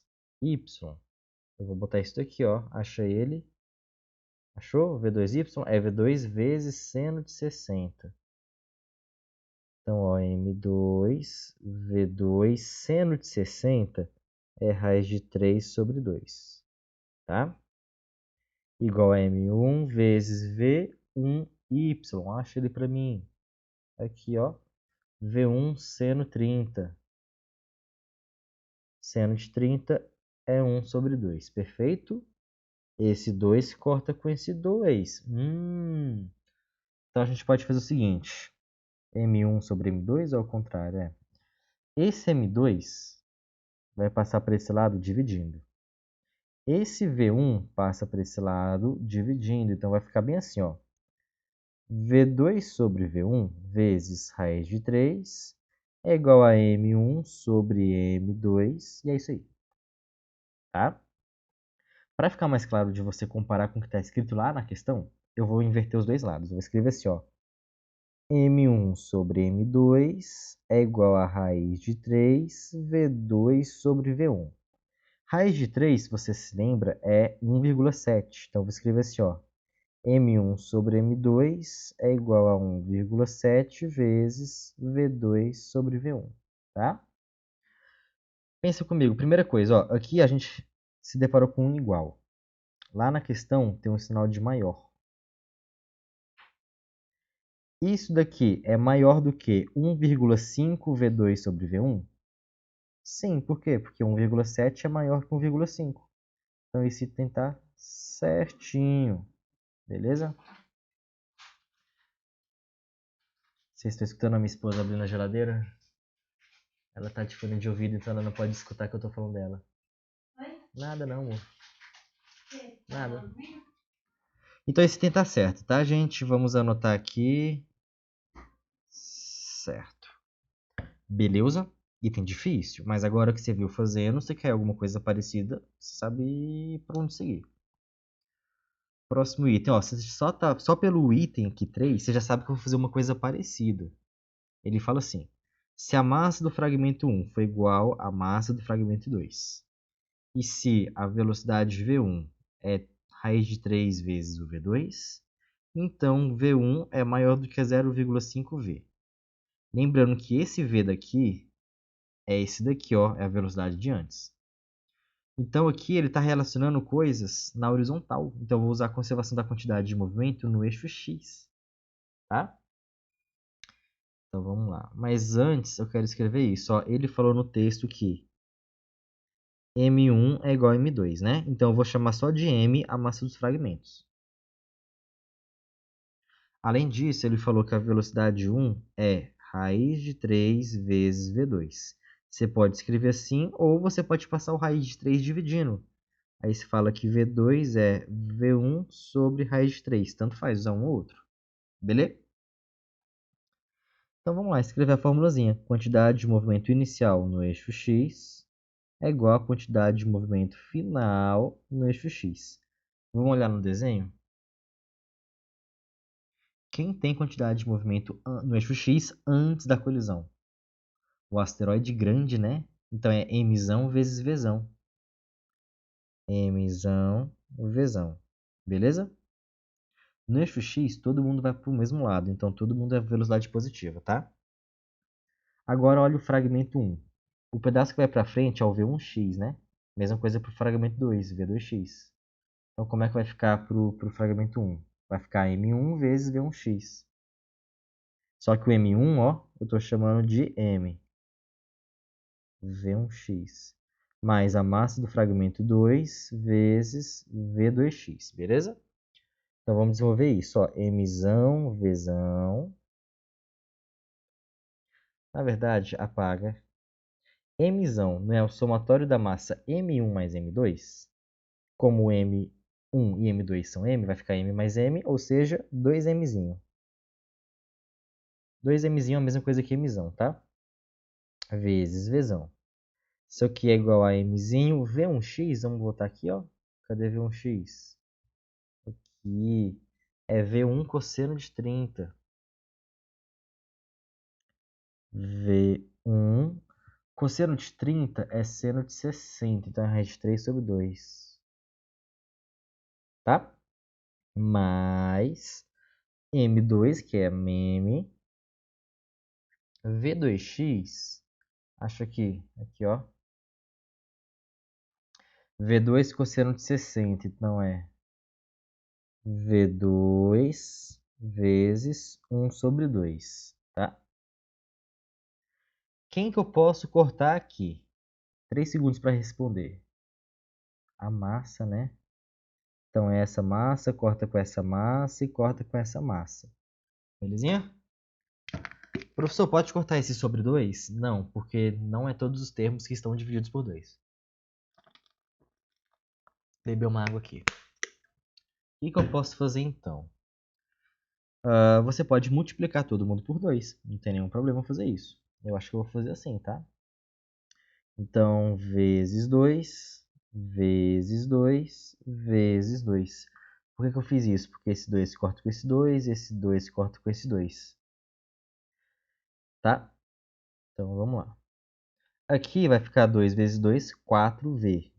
eu vou botar isso daqui, ó. Achei ele. Achou? V2Y é V2 vezes seno de 60. Então, ó, M2, V2, seno de 60 é raiz de 3 sobre 2, tá? Igual a M1 vezes V1Y. Acha ele para mim. Aqui, ó. V1 seno 30. Seno de 30 é 1 sobre 2. Perfeito? Esse 2 se corta com esse 2. Então a gente pode fazer o seguinte. M1 sobre M2 ou ao contrário? É. Esse M2 vai passar para esse lado dividindo. Esse V1 passa para esse lado dividindo. Então vai ficar bem assim, ó. V2 sobre V1 vezes raiz de 3 é igual a M1 sobre M2. E é isso aí. Tá? Para ficar mais claro de você comparar com o que está escrito lá na questão, eu vou inverter os dois lados. Eu vou escrever assim, ó. M1 sobre M2 é igual a raiz de 3 V2 sobre V1. Raiz de 3, se você se lembra, é 1,7. Então, eu vou escrever assim, ó. M1 sobre M2 é igual a 1,7 vezes V2 sobre V1, tá? Pensa comigo, primeira coisa, ó, aqui a gente se deparou com um igual. Lá na questão tem um sinal de maior. Isso daqui é maior do que 1,5 V2 sobre V1? Sim, por quê? Porque 1,7 é maior que 1,5. Então esse item tá certinho, beleza? Vocês estão escutando a minha esposa abrindo a geladeira? Ela tá de fone de ouvido, então ela não pode escutar que eu tô falando dela. Oi? Nada não, amor. Nada. Então esse item tá certo, tá, gente? Vamos anotar aqui. Certo. Beleza? Item difícil, mas agora que você viu fazendo, você quer alguma coisa parecida, você sabe por onde seguir. Próximo item, ó, você só pelo item aqui 3, você já sabe que eu vou fazer uma coisa parecida. Ele fala assim: se a massa do fragmento 1 for igual à massa do fragmento 2, e se a velocidade V1 é raiz de 3 vezes o V2, então V1 é maior do que 0,5V. Lembrando que esse V daqui é esse daqui, ó, é a velocidade de antes. Então aqui ele está relacionando coisas na horizontal. Então eu vou usar a conservação da quantidade de movimento no eixo X, tá? Então vamos lá. Mas antes eu quero escrever isso. Ó. Ele falou no texto que M1 é igual a M2, né? Então, eu vou chamar só de M a massa dos fragmentos. Além disso, ele falou que a velocidade 1 é raiz de 3 vezes V2. Você pode escrever assim, ou você pode passar o raiz de 3 dividindo. Aí se fala que V2 é V1 sobre raiz de 3. Tanto faz usar um ou outro. Beleza? Então vamos lá, escrever a formulazinha. Quantidade de movimento inicial no eixo X é igual à quantidade de movimento final no eixo X. Vamos olhar no desenho? Quem tem quantidade de movimento no eixo X antes da colisão? O asteroide grande, né? Então é Mzão vezes Vzão. Mzão, Vzão. Beleza? No eixo X, todo mundo vai para o mesmo lado, então todo mundo é velocidade positiva, tá? Agora olha o fragmento 1. O pedaço que vai para frente é o V1x, né? Mesma coisa para o fragmento 2, V2x. Então como é que vai ficar para o fragmento 1? Vai ficar M1 vezes V1x. Só que o M1, ó, eu estou chamando de M. V1x. Mais a massa do fragmento 2 vezes V2x, beleza? Então vamos desenvolver isso, ó. Mzão, Vzão. Na verdade, apaga. Mzão não é o somatório da massa M1 mais M2? Como M1 e M2 são M, vai ficar M mais M, ou seja, 2Mzinho. 2Mzinho é a mesma coisa que Mzão, tá? Vezes Vzão. Isso aqui é igual a Mzinho. V1x, vamos botar aqui, ó. Cadê V1x? Aqui é V1 cosseno de 30. V1 cosseno de 30 é seno de 60, então é raiz de 3 sobre 2. Tá? Mais M2, que é meme. V2x, acho aqui, ó. V2 cosseno de 60, então é V2 vezes 1 sobre 2, tá? Quem que eu posso cortar aqui? 3 segundos para responder. A massa, né? Então, essa massa corta com essa massa e corta com essa massa. Belezinha? Professor, pode cortar esse sobre 2? Não, porque não é todos os termos que estão divididos por 2. Beber uma água aqui. O que eu posso fazer então? Você pode multiplicar todo mundo por 2. Não tem nenhum problema fazer isso. Eu acho que eu vou fazer assim, tá? Então, vezes 2, vezes 2, vezes 2. Por que eu fiz isso? Porque esse 2 se corta com esse 2 se corta com esse 2. Tá? Então, vamos lá. Aqui vai ficar 2 vezes 2, 4V.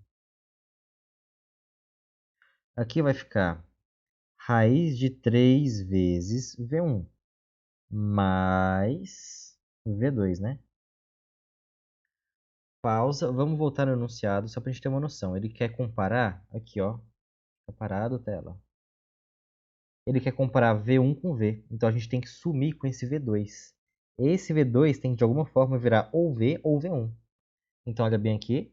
Aqui vai ficar raiz de 3 vezes V1 mais V2, né? Pausa, vamos voltar no enunciado só para a gente ter uma noção. Ele quer comparar, aqui ó, tá parado tela. Ele quer comparar V1 com V, então a gente tem que sumir com esse V2. Esse V2 tem que de alguma forma virar ou V ou V1. Então olha bem aqui.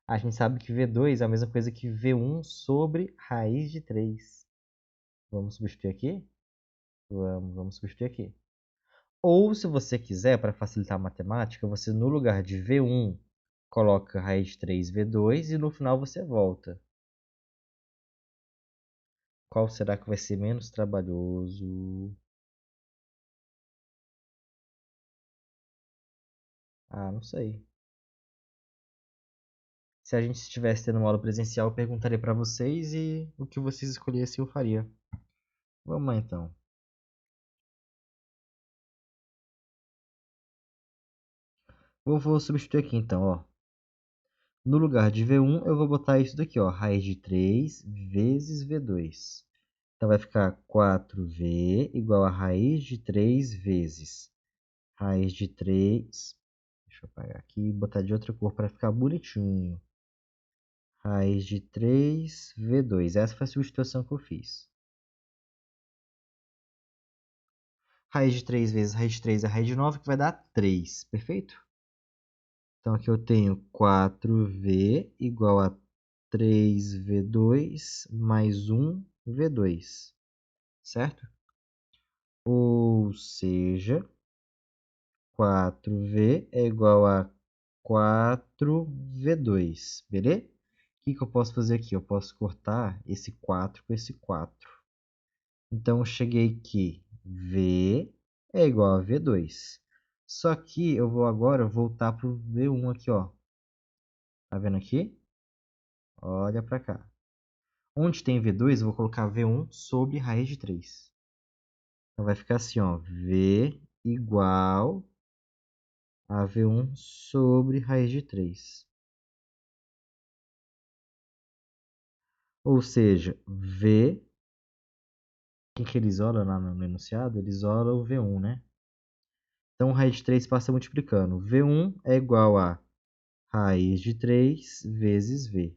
A gente sabe que V2 é a mesma coisa que V1 sobre raiz de 3. Vamos substituir aqui? Vamos substituir aqui. Ou, se você quiser, para facilitar a matemática, você no lugar de V1 coloca raiz de 3 V2 e no final você volta. Qual será que vai ser menos trabalhoso? Ah, não sei. Se a gente estivesse tendo uma aula presencial, eu perguntaria para vocês e o que vocês escolhessem eu faria. Vamos lá então. Vou substituir aqui então, ó. No lugar de V1, eu vou botar isso daqui, ó. Raiz de 3 vezes V2. Então vai ficar 4V igual a raiz de 3 vezes raiz de 3. Deixa eu apagar aqui e botar de outra cor para ficar bonitinho. Raiz de 3 V2. Essa foi a substituição que eu fiz. Raiz de 3 vezes raiz de 3 é raiz de 9, que vai dar 3. Perfeito? Então, aqui eu tenho 4V igual a 3V2 mais 1V2, certo? Ou seja, 4V é igual a 4V2, beleza? O que eu posso fazer aqui? Eu posso cortar esse 4 com esse 4. Então, eu cheguei que V é igual a V2. Só que eu vou agora voltar para o V1 aqui, ó. Tá vendo aqui? Olha para cá. Onde tem V2, eu vou colocar V1 sobre raiz de 3. Então, vai ficar assim, ó. V igual a V1 sobre raiz de 3. Ou seja, V, o que ele isola lá no enunciado? Ele isola o V1, né? Então, raiz de 3 passa multiplicando. V1 é igual a raiz de 3 vezes V.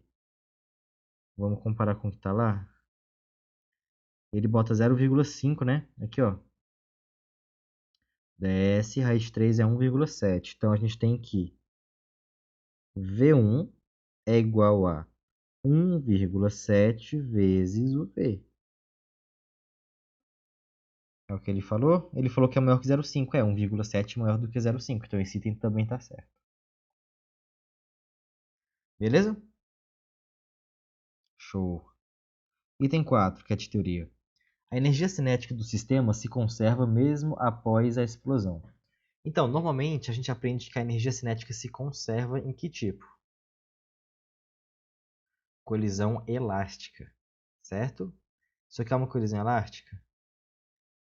Vamos comparar com o que está lá? Ele bota 0,5, né? Aqui, ó. Desce, raiz de 3 é 1,7. Então, a gente tem que V1 é igual a 1,7 vezes o V. É o que ele falou? Ele falou que é maior que 0,5. É 1,7 maior do que 0,5. Então, esse item também está certo. Beleza? Show. Item 4, que é de teoria. A energia cinética do sistema se conserva mesmo após a explosão. Então, normalmente a gente aprende que a energia cinética se conserva em que tipo? Colisão elástica, certo? Isso aqui é uma colisão elástica?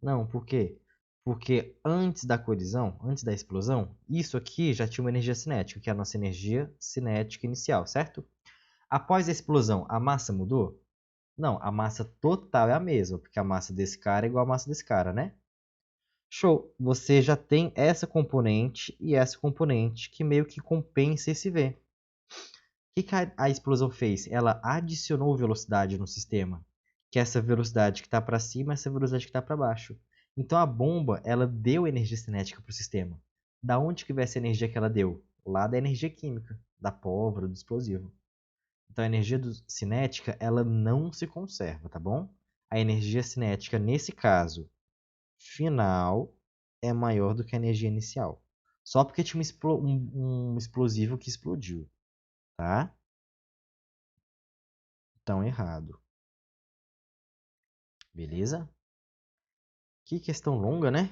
Não, por quê? Porque antes da colisão, antes da explosão, isso aqui já tinha uma energia cinética, que é a nossa energia cinética inicial, certo? Após a explosão, a massa mudou? Não, a massa total é a mesma, porque a massa desse cara é igual à massa desse cara, né? Show! Você já tem essa componente e essa componente que meio que compensa esse V. O que a explosão fez? Ela adicionou velocidade no sistema, que é essa velocidade que está para cima, essa velocidade que está para baixo. Então a bomba, ela deu energia cinética para o sistema. Da onde que veio essa energia que ela deu? Lá da energia química, da pólvora, do explosivo. Então a energia cinética, ela não se conserva, tá bom? A energia cinética, nesse caso, final, é maior do que a energia inicial. Só porque tinha um explosivo que explodiu, tá? Então, errado. Beleza? Que questão longa, né?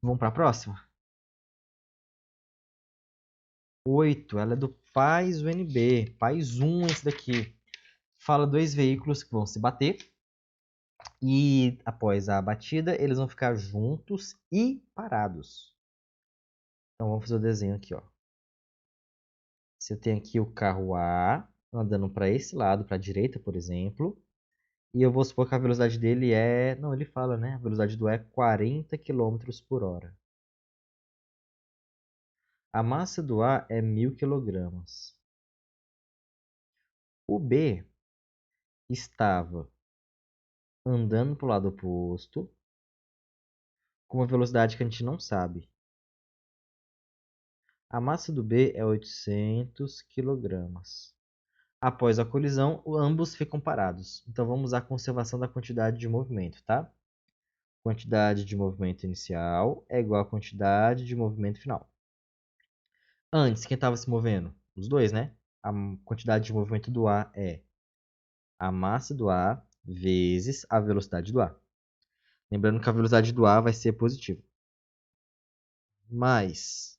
Vamos para a próxima? 8. Ela é do PAIS UNB. PAIS 1 esse daqui. Fala dois veículos que vão se bater. E após a batida, eles vão ficar juntos e parados. Então, vamos fazer o desenho aqui, ó. Você tem aqui o carro A andando para esse lado, para a direita, por exemplo. E eu vou supor que a velocidade dele é... Não, ele fala, né? A velocidade do A é 40 km por hora. A massa do A é 1.000 kg. O B estava andando para o lado oposto com uma velocidade que a gente não sabe. A massa do B é 800 kg. Após a colisão, ambos ficam parados. Então vamos usar a conservação da quantidade de movimento, tá? Quantidade de movimento inicial é igual à quantidade de movimento final. Antes, quem estava se movendo? Os dois, né? A quantidade de movimento do A é a massa do A vezes a velocidade do A. Lembrando que a velocidade do A vai ser positiva. Mais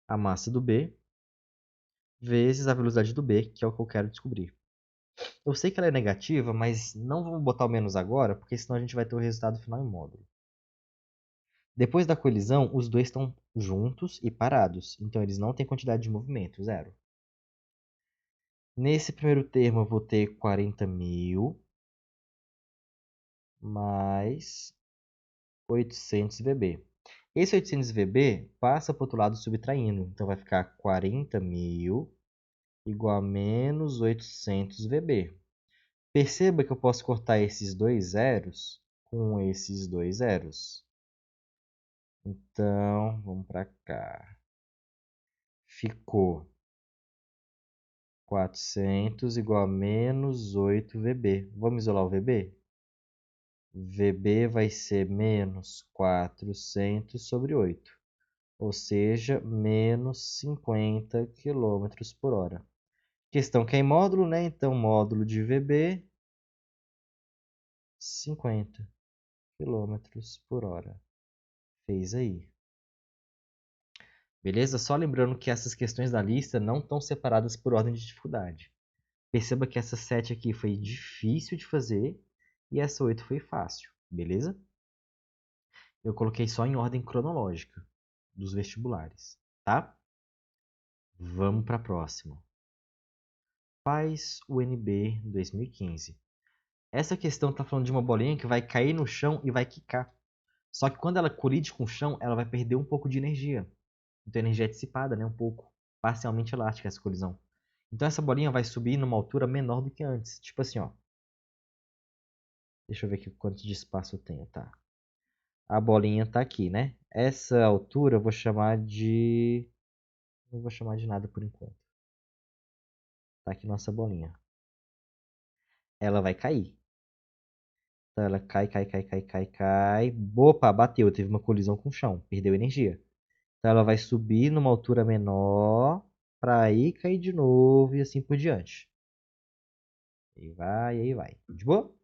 a massa do B vezes a velocidade do B, que é o que eu quero descobrir. Eu sei que ela é negativa, mas não vamos botar o menos agora, porque senão a gente vai ter o resultado final em módulo. Depois da colisão, os dois estão juntos e parados, então eles não têm quantidade de movimento, zero. Nesse primeiro termo eu vou ter 40.000 mais 800 VB. Esse 800 VB passa para o outro lado subtraindo, então vai ficar 40.000 igual a menos 800 VB. Perceba que eu posso cortar esses dois zeros com esses dois zeros. Então, vamos para cá. ficou 400 igual a menos 8 VB. Vamos isolar o VB? VB vai ser menos 400 sobre 8, ou seja, menos 50 km por hora. Questão que é em módulo, né? Então, módulo de VB, 50 km por hora. Fez aí. Beleza? Só lembrando que essas questões da lista não estão separadas por ordem de dificuldade. Perceba que essa 7 aqui foi difícil de fazer e essa 8 foi fácil, beleza? Eu coloquei só em ordem cronológica dos vestibulares, tá? Vamos para a próxima. Faz o NB 2015. Essa questão está falando de uma bolinha que vai cair no chão e vai quicar. Só que quando ela colide com o chão, ela vai perder um pouco de energia. Então a energia é dissipada, né? Um pouco. Parcialmente elástica essa colisão. Então essa bolinha vai subir numa altura menor do que antes. Tipo assim, ó. Deixa eu ver aqui quanto de espaço eu tenho, tá? A bolinha tá aqui, né? Essa altura eu vou chamar de... Não vou chamar de nada por enquanto. Tá aqui nossa bolinha. Ela vai cair. Então ela cai. Opa, bateu. Teve uma colisão com o chão. Perdeu energia. Então ela vai subir numa altura menor para aí cair de novo e assim por diante. E aí vai. De boa?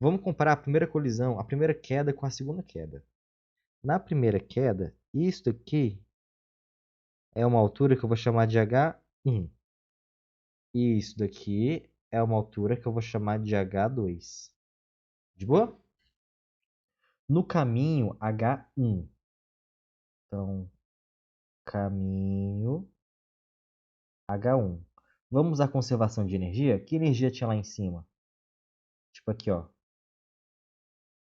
Vamos comparar a primeira colisão, a primeira queda com a segunda queda. Na primeira queda, isto aqui é uma altura que eu vou chamar de H1. E isso daqui é uma altura que eu vou chamar de H2. De boa? No caminho, H1. Então, caminho H1. Vamos usar conservação de energia? Que energia tinha lá em cima? Tipo aqui, ó.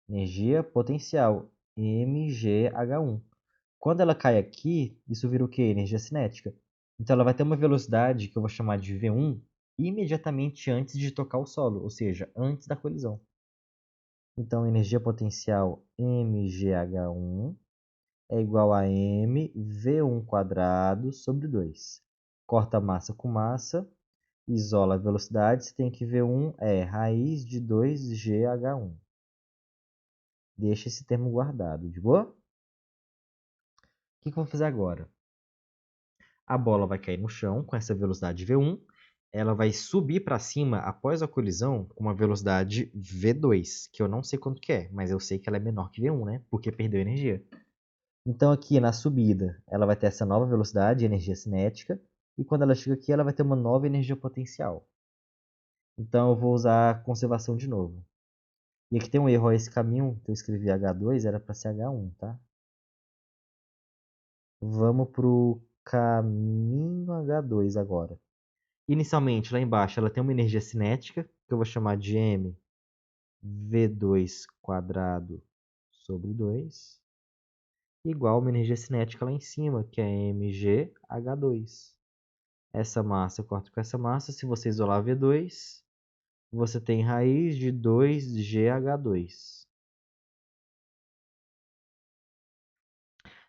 Energia potencial, mgh1. Quando ela cai aqui, isso vira o quê? Energia cinética. Então ela vai ter uma velocidade que eu vou chamar de V1 imediatamente antes de tocar o solo, ou seja, antes da colisão. Então energia potencial mgh1 é igual a mv1 quadrado sobre 2. Corta massa com massa, isola a velocidade, você tem que V1 é raiz de 2gh1. Deixa esse termo guardado, de boa? O que eu vou fazer agora? A bola vai cair no chão com essa velocidade V1. Ela vai subir para cima após a colisão com uma velocidade V2, que eu não sei quanto que é, mas eu sei que ela é menor que V1, né? Porque perdeu energia. Então aqui na subida, ela vai ter essa nova velocidade, energia cinética, e quando ela chega aqui, ela vai ter uma nova energia potencial. Então eu vou usar a conservação de novo. E aqui tem um erro, esse caminho que eu escrevi H2 era para ser H1, tá? Vamos para o caminho H2 agora. Inicialmente, lá embaixo, ela tem uma energia cinética, que eu vou chamar de m v2 quadrado sobre 2, igual a uma energia cinética lá em cima, que é mgh2. Essa massa eu corto com essa massa. Se você isolar V2, você tem raiz de 2gh2.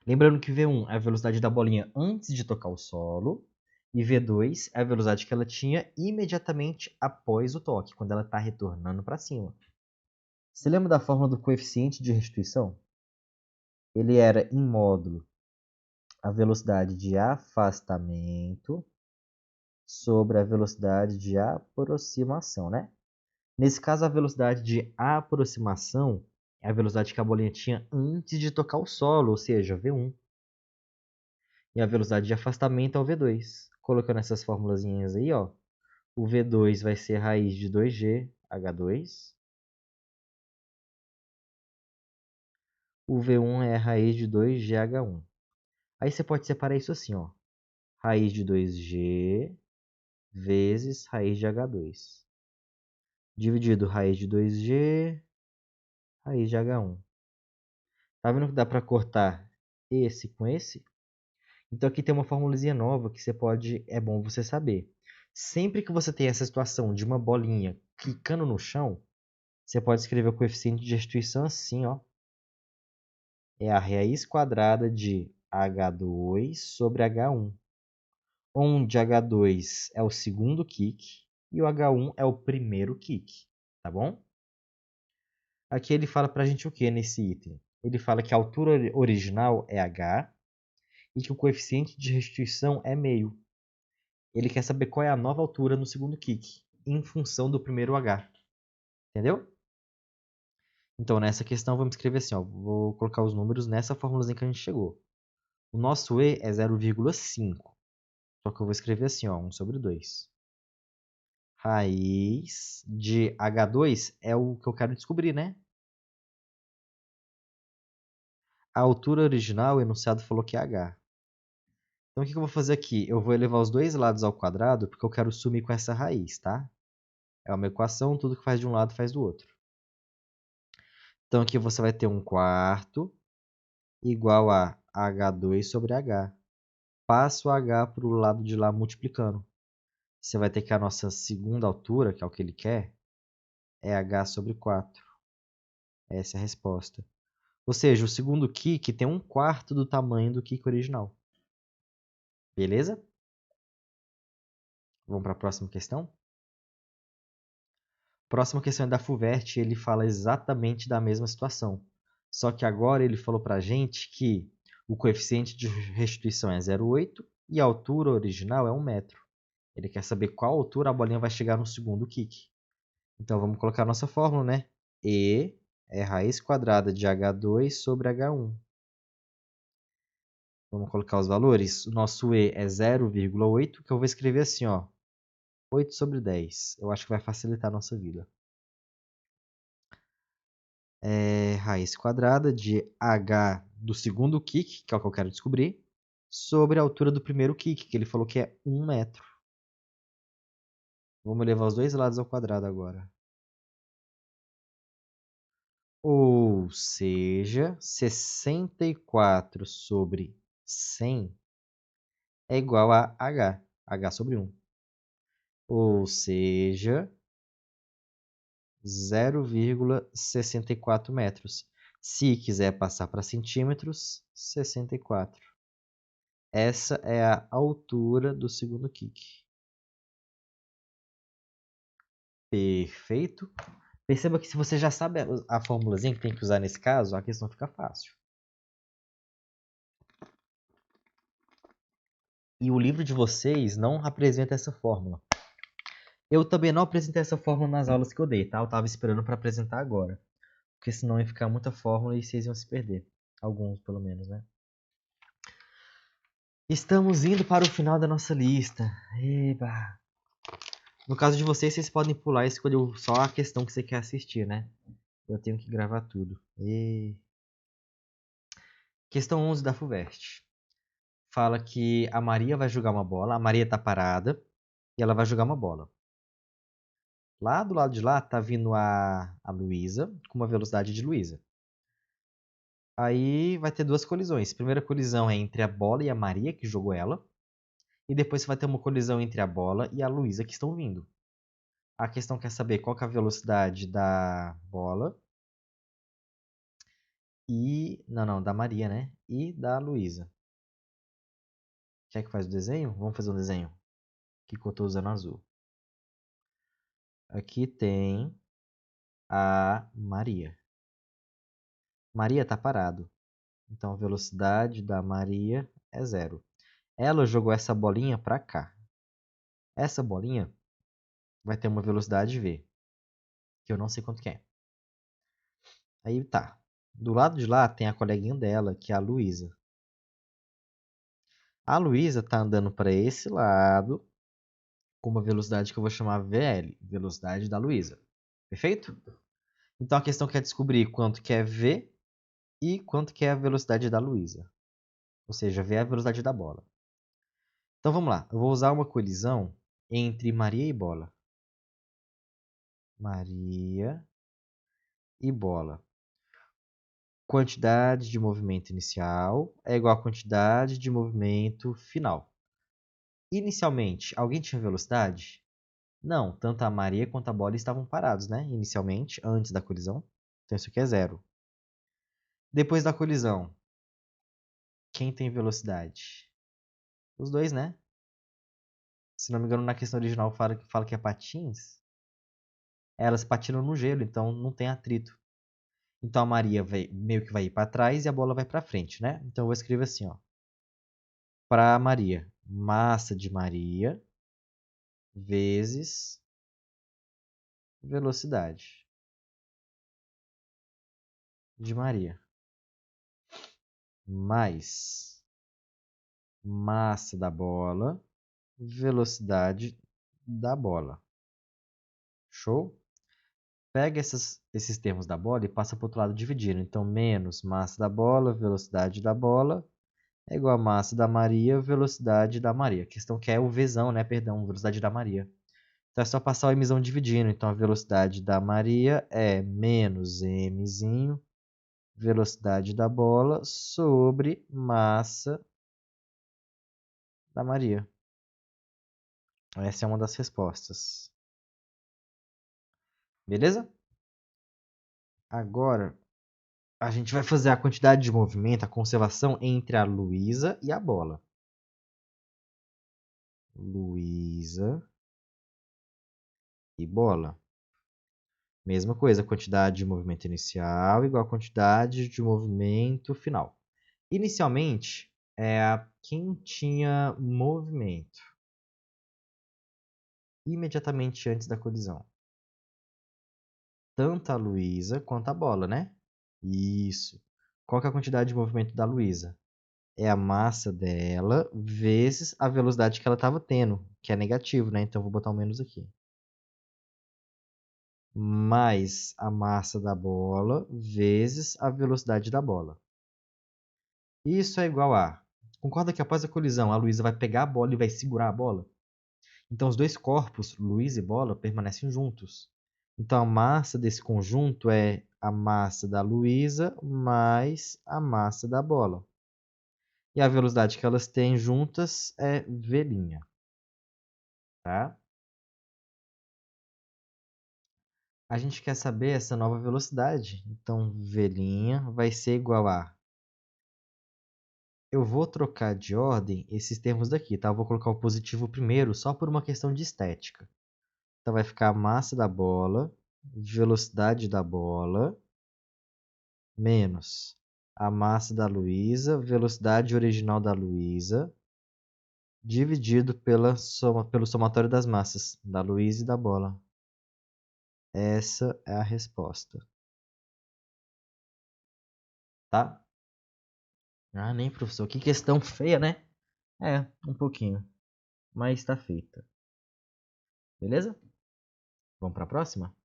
Lembrando que V1 é a velocidade da bolinha antes de tocar o solo, e V2 é a velocidade que ela tinha imediatamente após o toque, quando ela está retornando para cima. Você lembra da fórmula do coeficiente de restituição? Ele era em módulo a velocidade de afastamento sobre a velocidade de aproximação, né? Nesse caso, a velocidade de aproximação é a velocidade que a bolinha tinha antes de tocar o solo, ou seja, V1. E a velocidade de afastamento é o V2. Colocando essas formulazinhas aí, ó, o V2 vai ser raiz de 2g H2. O V1 é a raiz de 2g H1. Aí você pode separar isso assim, ó. Raiz de 2g vezes raiz de H2. Dividido raiz de 2g, raiz de H1. Tá vendo que dá para cortar esse com esse? Então aqui tem uma formulazinha nova que você pode, é bom você saber. Sempre que você tem essa situação de uma bolinha clicando no chão, você pode escrever o coeficiente de restituição assim, ó. É a raiz quadrada de H2 sobre H1. onde H2 é o segundo kick e o H1 é o primeiro kick, tá bom? Aqui ele fala pra gente o que nesse item? Ele fala que a altura original é H e que o coeficiente de restituição é meio. Ele quer saber qual é a nova altura no segundo kick, em função do primeiro H. Entendeu? Então, nessa questão, vamos escrever assim, ó, vou colocar os números nessa fórmulazinha que a gente chegou. O nosso E é 0,5. Só que eu vou escrever assim, ó, 1 sobre 2. Raiz de H2 é o que eu quero descobrir, né? A altura original, o enunciado falou que é H. Então, o que eu vou fazer aqui? Eu vou elevar os dois lados ao quadrado, porque eu quero sumir com essa raiz, tá? É uma equação, tudo que faz de um lado faz do outro. Então, aqui você vai ter 1/4 igual a H2 sobre H. Passa o H para o lado de lá multiplicando. Você vai ter que a nossa segunda altura, que é o que ele quer, é H sobre 4. Essa é a resposta. Ou seja, o segundo kick tem 1/4 do tamanho do kick original. Beleza? Vamos para a próxima questão? Próxima questão é da Fulvert, ele fala exatamente da mesma situação. Só que agora ele falou para a gente que o coeficiente de restituição é 0,8 e a altura original é 1 metro. Ele quer saber qual altura a bolinha vai chegar no segundo kick. Então vamos colocar a nossa fórmula, né? E é raiz quadrada de H2 sobre H1. Vamos colocar os valores. O nosso E é 0,8, que eu vou escrever assim, ó. 8 sobre 10. Eu acho que vai facilitar a nossa vida. É raiz quadrada de H do segundo kick, que é o que eu quero descobrir, sobre a altura do primeiro kick, que ele falou que é 1 metro. Vamos levar os dois lados ao quadrado agora. Ou seja, 64 sobre 100 é igual a H sobre 1. Ou seja, 0,64 metros. Se quiser passar para centímetros, 64. Essa é a altura do segundo kick. Perfeito. Perceba que se você já sabe a formulazinha que tem que usar nesse caso, a questão fica fácil. E o livro de vocês não apresenta essa fórmula. Eu também não apresentei essa fórmula nas aulas que eu dei, tá? Eu estava esperando para apresentar agora. Porque senão ia ficar muita fórmula e vocês iam se perder. Alguns, pelo menos, né? Estamos indo para o final da nossa lista. Eba. No caso de vocês, vocês podem pular e escolher só a questão que você quer assistir, né? Eu tenho que gravar tudo. Questão 11 da FUVEST. Fala que a Maria vai jogar uma bola. A Maria está parada e ela vai jogar uma bola. Lá do lado de lá tá vindo a Luísa com uma velocidade de Luísa. Aí vai ter duas colisões. A primeira colisão é entre a bola e a Maria, que jogou ela. E depois você vai ter uma colisão entre a bola e a Luísa, que estão vindo. A questão quer saber qual que é a velocidade da bola e... Não, da Maria, né? E da Luísa. Quer que faz o desenho? Vamos fazer um desenho. Que eu estou usando azul. Aqui tem a Maria. Maria está parado. Então a velocidade da Maria é 0. Ela jogou essa bolinha para cá. Essa bolinha vai ter uma velocidade v, que eu não sei quanto que é. Aí tá. Do lado de lá tem a coleguinha dela, que é a Luísa. A Luísa tá andando para esse lado com uma velocidade que eu vou chamar VL, velocidade da Luísa. Perfeito? Então a questão quer descobrir quanto que é v e quanto que é a velocidade da Luísa. Ou seja, v é a velocidade da bola. Então vamos lá. Eu vou usar uma colisão entre Maria e bola. Maria e bola. Quantidade de movimento inicial é igual a quantidade de movimento final. Inicialmente, alguém tinha velocidade? Não, tanto a Maria quanto a bola estavam parados, né? Inicialmente, antes da colisão. Então isso aqui é 0. Depois da colisão, quem tem velocidade? Os dois, né? se não me engano, na questão original fala que é patins, elas patinam no gelo, então não tem atrito. Então a Maria meio que vai ir para trás e a bola vai para frente, né? Então eu vou escrever assim, ó. Para Maria, massa de Maria vezes velocidade de Maria, mais massa da bola, velocidade da bola. Show? Pega esses termos da bola e passa para o outro lado dividindo. Então, menos massa da bola, velocidade da bola, é igual a massa da Maria, velocidade da Maria. A questão que é o Vzão, né? Perdão, velocidade da Maria. Então, é só passar o mzão dividindo. Então, a velocidade da Maria é menos mzinho, velocidade da bola, sobre massa da Maria. Essa é uma das respostas. Beleza? Agora, a gente vai fazer a quantidade de movimento, a conservação entre a Luísa e a bola. Luísa e bola. Mesma coisa, quantidade de movimento inicial igual a quantidade de movimento final. Inicialmente, quem tinha movimento imediatamente antes da colisão. Tanto a Luísa quanto a bola, né? Isso. Qual que é a quantidade de movimento da Luísa? É a massa dela vezes a velocidade que ela estava tendo, que é negativo, né? Então, vou botar um menos aqui. Mais a massa da bola vezes a velocidade da bola. Isso é igual a... Concorda que após a colisão, a Luísa vai pegar a bola e vai segurar a bola? Então, os dois corpos, Luísa e bola, permanecem juntos. Então, a massa desse conjunto é a massa da Luísa mais a massa da bola. E a velocidade que elas têm juntas é v', tá? A gente quer saber essa nova velocidade. Então, v' vai ser igual a... Eu vou trocar de ordem esses termos daqui, tá? Eu vou colocar o positivo primeiro, só por uma questão de estética. Então, vai ficar a massa da bola, velocidade da bola, menos a massa da Luísa, velocidade original da Luísa, dividido pelo somatório das massas da Luísa e da bola. Essa é a resposta. Tá? Ah, nem professor. Que questão feia, né? É, um pouquinho. Mas está feita. Beleza? Vamos para a próxima?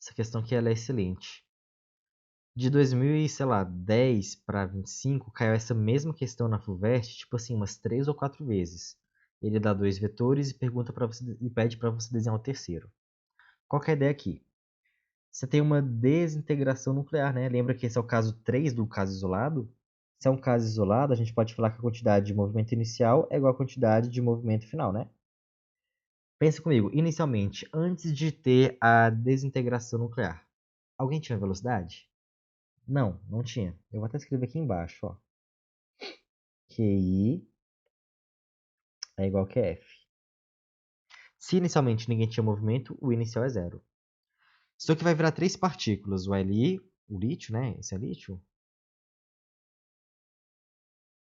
Essa questão aqui ela é excelente. De 2010 para 25, caiu essa mesma questão na FUVEST, tipo assim, umas 3 ou 4 vezes. Ele dá dois vetores e pede para você desenhar o terceiro. Qual que é a ideia aqui? Você tem uma desintegração nuclear, né? Lembra que esse é o caso 3 do caso isolado? Se é um caso isolado, a gente pode falar que a quantidade de movimento inicial é igual à quantidade de movimento final, né? Pensa comigo, inicialmente, antes de ter a desintegração nuclear, alguém tinha velocidade? Não, não tinha. Eu vou até escrever aqui embaixo, ó. QI é igual a QF. Se inicialmente ninguém tinha movimento, o inicial é zero. Isso aqui vai virar três partículas. O Li, o lítio, né? Esse é lítio?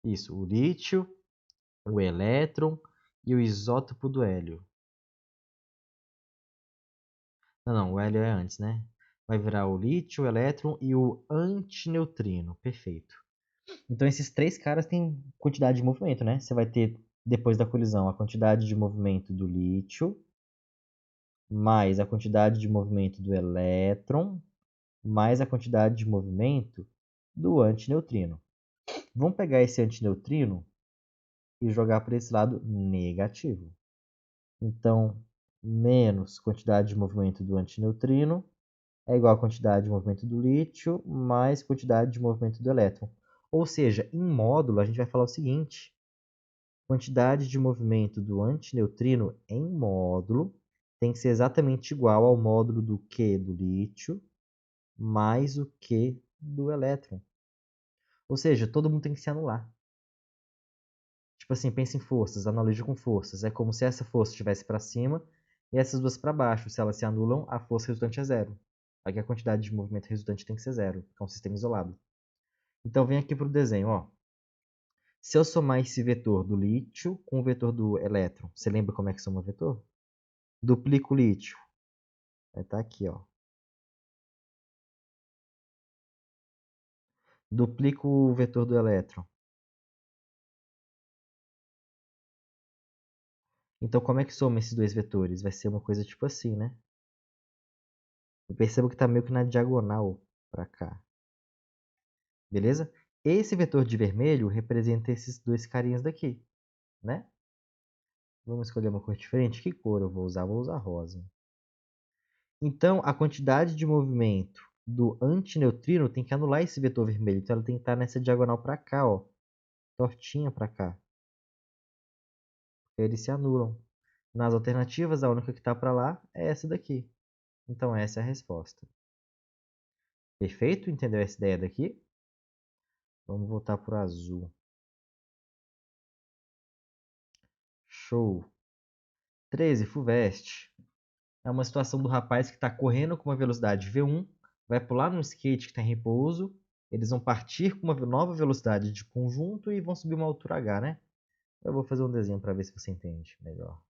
Isso, o lítio, o elétron e o isótopo do hélio. Não, o hélio é antes, né? Vai virar o lítio, o elétron e o antineutrino. Perfeito. Então esses três caras têm quantidade de movimento, né? Você vai ter, depois da colisão, a quantidade de movimento do lítio, mais a quantidade de movimento do elétron, mais a quantidade de movimento do antineutrino. Vamos pegar esse antineutrino e jogar para esse lado negativo. Então, menos quantidade de movimento do antineutrino é igual a quantidade de movimento do lítio mais quantidade de movimento do elétron. Ou seja, em módulo, a gente vai falar o seguinte: quantidade de movimento do antineutrino em módulo tem que ser exatamente igual ao módulo do Q do lítio mais o Q do elétron. Ou seja, todo mundo tem que se anular. Tipo assim, pensa em forças, analogia com forças. É como se essa força estivesse para cima e essas duas para baixo. Se elas se anulam, a força resultante é zero. Aqui a quantidade de movimento resultante tem que ser zero, porque é um sistema isolado. Então vem aqui para o desenho, ó. Se eu somar esse vetor do lítio com o vetor do elétron, você lembra como é que soma o vetor? Duplico o lítio. Vai estar aqui, ó. Duplico o vetor do elétron. Então, como é que soma esses dois vetores? Vai ser uma coisa tipo assim, né? Eu percebo que está meio que na diagonal para cá. Beleza? Esse vetor de vermelho representa esses dois carinhas daqui, né? Vamos escolher uma cor diferente. Que cor eu vou usar? Vou usar rosa. Então, a quantidade de movimento do antineutrino tem que anular esse vetor vermelho. Então, ela tem que estar nessa diagonal para cá, ó. Tortinha para cá. Eles se anulam. Nas alternativas, a única que está para lá é essa daqui. Então, essa é a resposta. Perfeito? Entendeu essa ideia daqui? Vamos voltar para o azul. Show. 13, FUVEST. É uma situação do rapaz que está correndo com uma velocidade V1, vai pular num skate que está em repouso, eles vão partir com uma nova velocidade de conjunto e vão subir uma altura H, né? Eu vou fazer um desenho para ver se você entende melhor.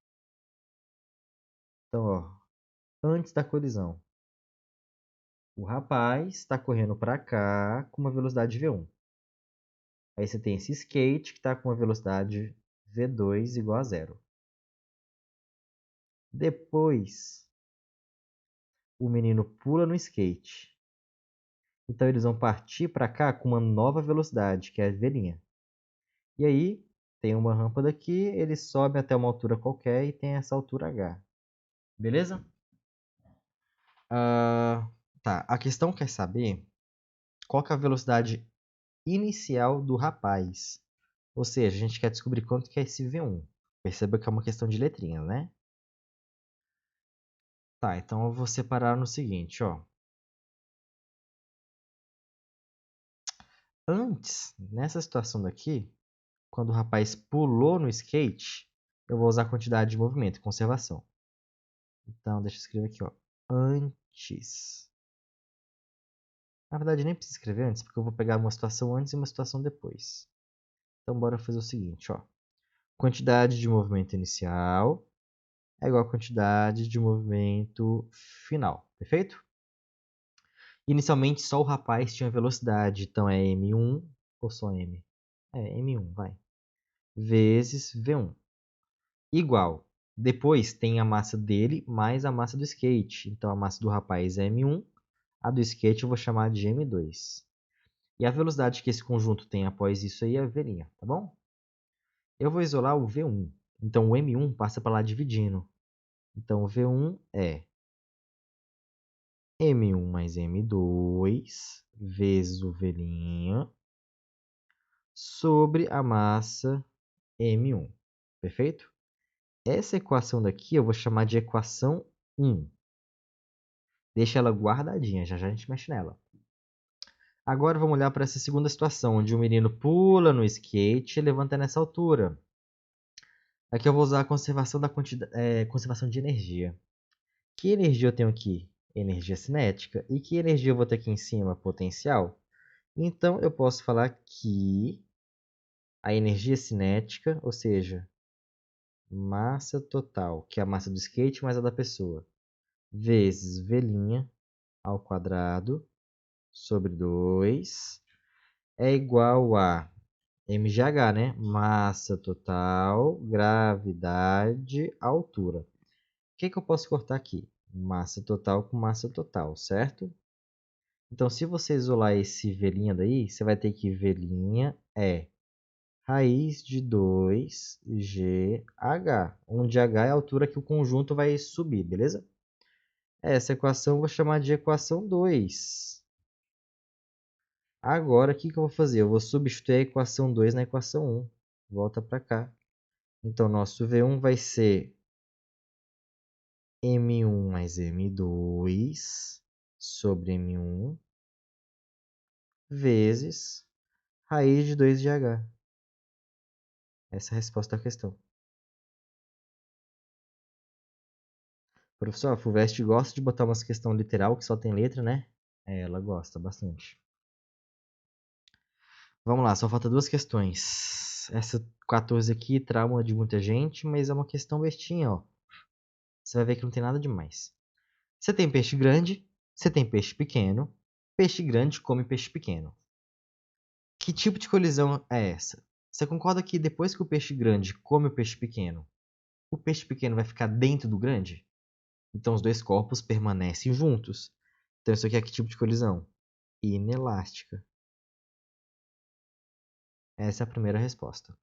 Então, ó, antes da colisão, o rapaz está correndo para cá com uma velocidade V1. Aí você tem esse skate que está com uma velocidade V2 igual a zero. Depois, o menino pula no skate. Então eles vão partir para cá com uma nova velocidade, que é a velhinha. E aí tem uma rampa daqui, eles sobem até uma altura qualquer e tem essa altura H. Beleza? Tá, a questão quer saber qual que é a velocidade inicial do rapaz. Ou seja, a gente quer descobrir quanto que é esse V1. Perceba que é uma questão de letrinhas, né? Tá, então eu vou separar no seguinte, ó. Antes, nessa situação daqui, quando o rapaz pulou no skate, eu vou usar a quantidade de movimento, conservação. Então, deixa eu escrever aqui, ó. Antes. Na verdade, nem preciso escrever antes, porque eu vou pegar uma situação antes e uma situação depois. Então, bora fazer o seguinte, ó. Quantidade de movimento inicial é igual a quantidade de movimento final, perfeito? Inicialmente, só o rapaz tinha velocidade, então é M1 ou só M? É, M1, vai. Vezes V1. Igual. Depois tem a massa dele mais a massa do skate. Então, a massa do rapaz é M1, a do skate eu vou chamar de M2. E a velocidade que esse conjunto tem após isso aí é a v', tá bom? Eu vou isolar o V1. Então, o M1 passa para lá dividindo. Então, o V1 é M1 mais M2 vezes o V' sobre a massa M1. Perfeito? Essa equação daqui eu vou chamar de equação 1. Deixa ela guardadinha, já já a gente mexe nela. Agora vamos olhar para essa segunda situação, onde o menino pula no skate e levanta nessa altura. Aqui eu vou usar a conservação, conservação de energia. Que energia eu tenho aqui? Energia cinética. E que energia eu vou ter aqui em cima? Potencial. Então, eu posso falar que a energia cinética, ou seja, massa total, que é a massa do skate mais a da pessoa, vezes v' ao quadrado sobre 2 é igual a mgh, né? Massa total, gravidade, altura. O que eu posso cortar aqui? Massa total com massa total, certo? Então, se você isolar esse v' daí, você vai ter que v' é raiz de 2gh, onde h é a altura que o conjunto vai subir, beleza? Essa equação eu vou chamar de equação 2. Agora, o que eu vou fazer? Eu vou substituir a equação 2 na equação 1. Volta para cá. Então, nosso V1 vai ser M1 mais M2 sobre M1 vezes raiz de 2 de H. Essa é a resposta da questão. Professor, a FUVEST gosta de botar umas questão literal que só tem letra, né? É, ela gosta bastante. Vamos lá, só falta duas questões. Essa 14 aqui, trauma de muita gente, mas é uma questão bestinha, ó. Você vai ver que não tem nada demais. Você tem peixe grande, você tem peixe pequeno. Peixe grande come peixe pequeno. Que tipo de colisão é essa? Você concorda que depois que o peixe grande come o peixe pequeno vai ficar dentro do grande? Então os dois corpos permanecem juntos. Então isso aqui é que tipo de colisão? Inelástica. Essa é a primeira resposta.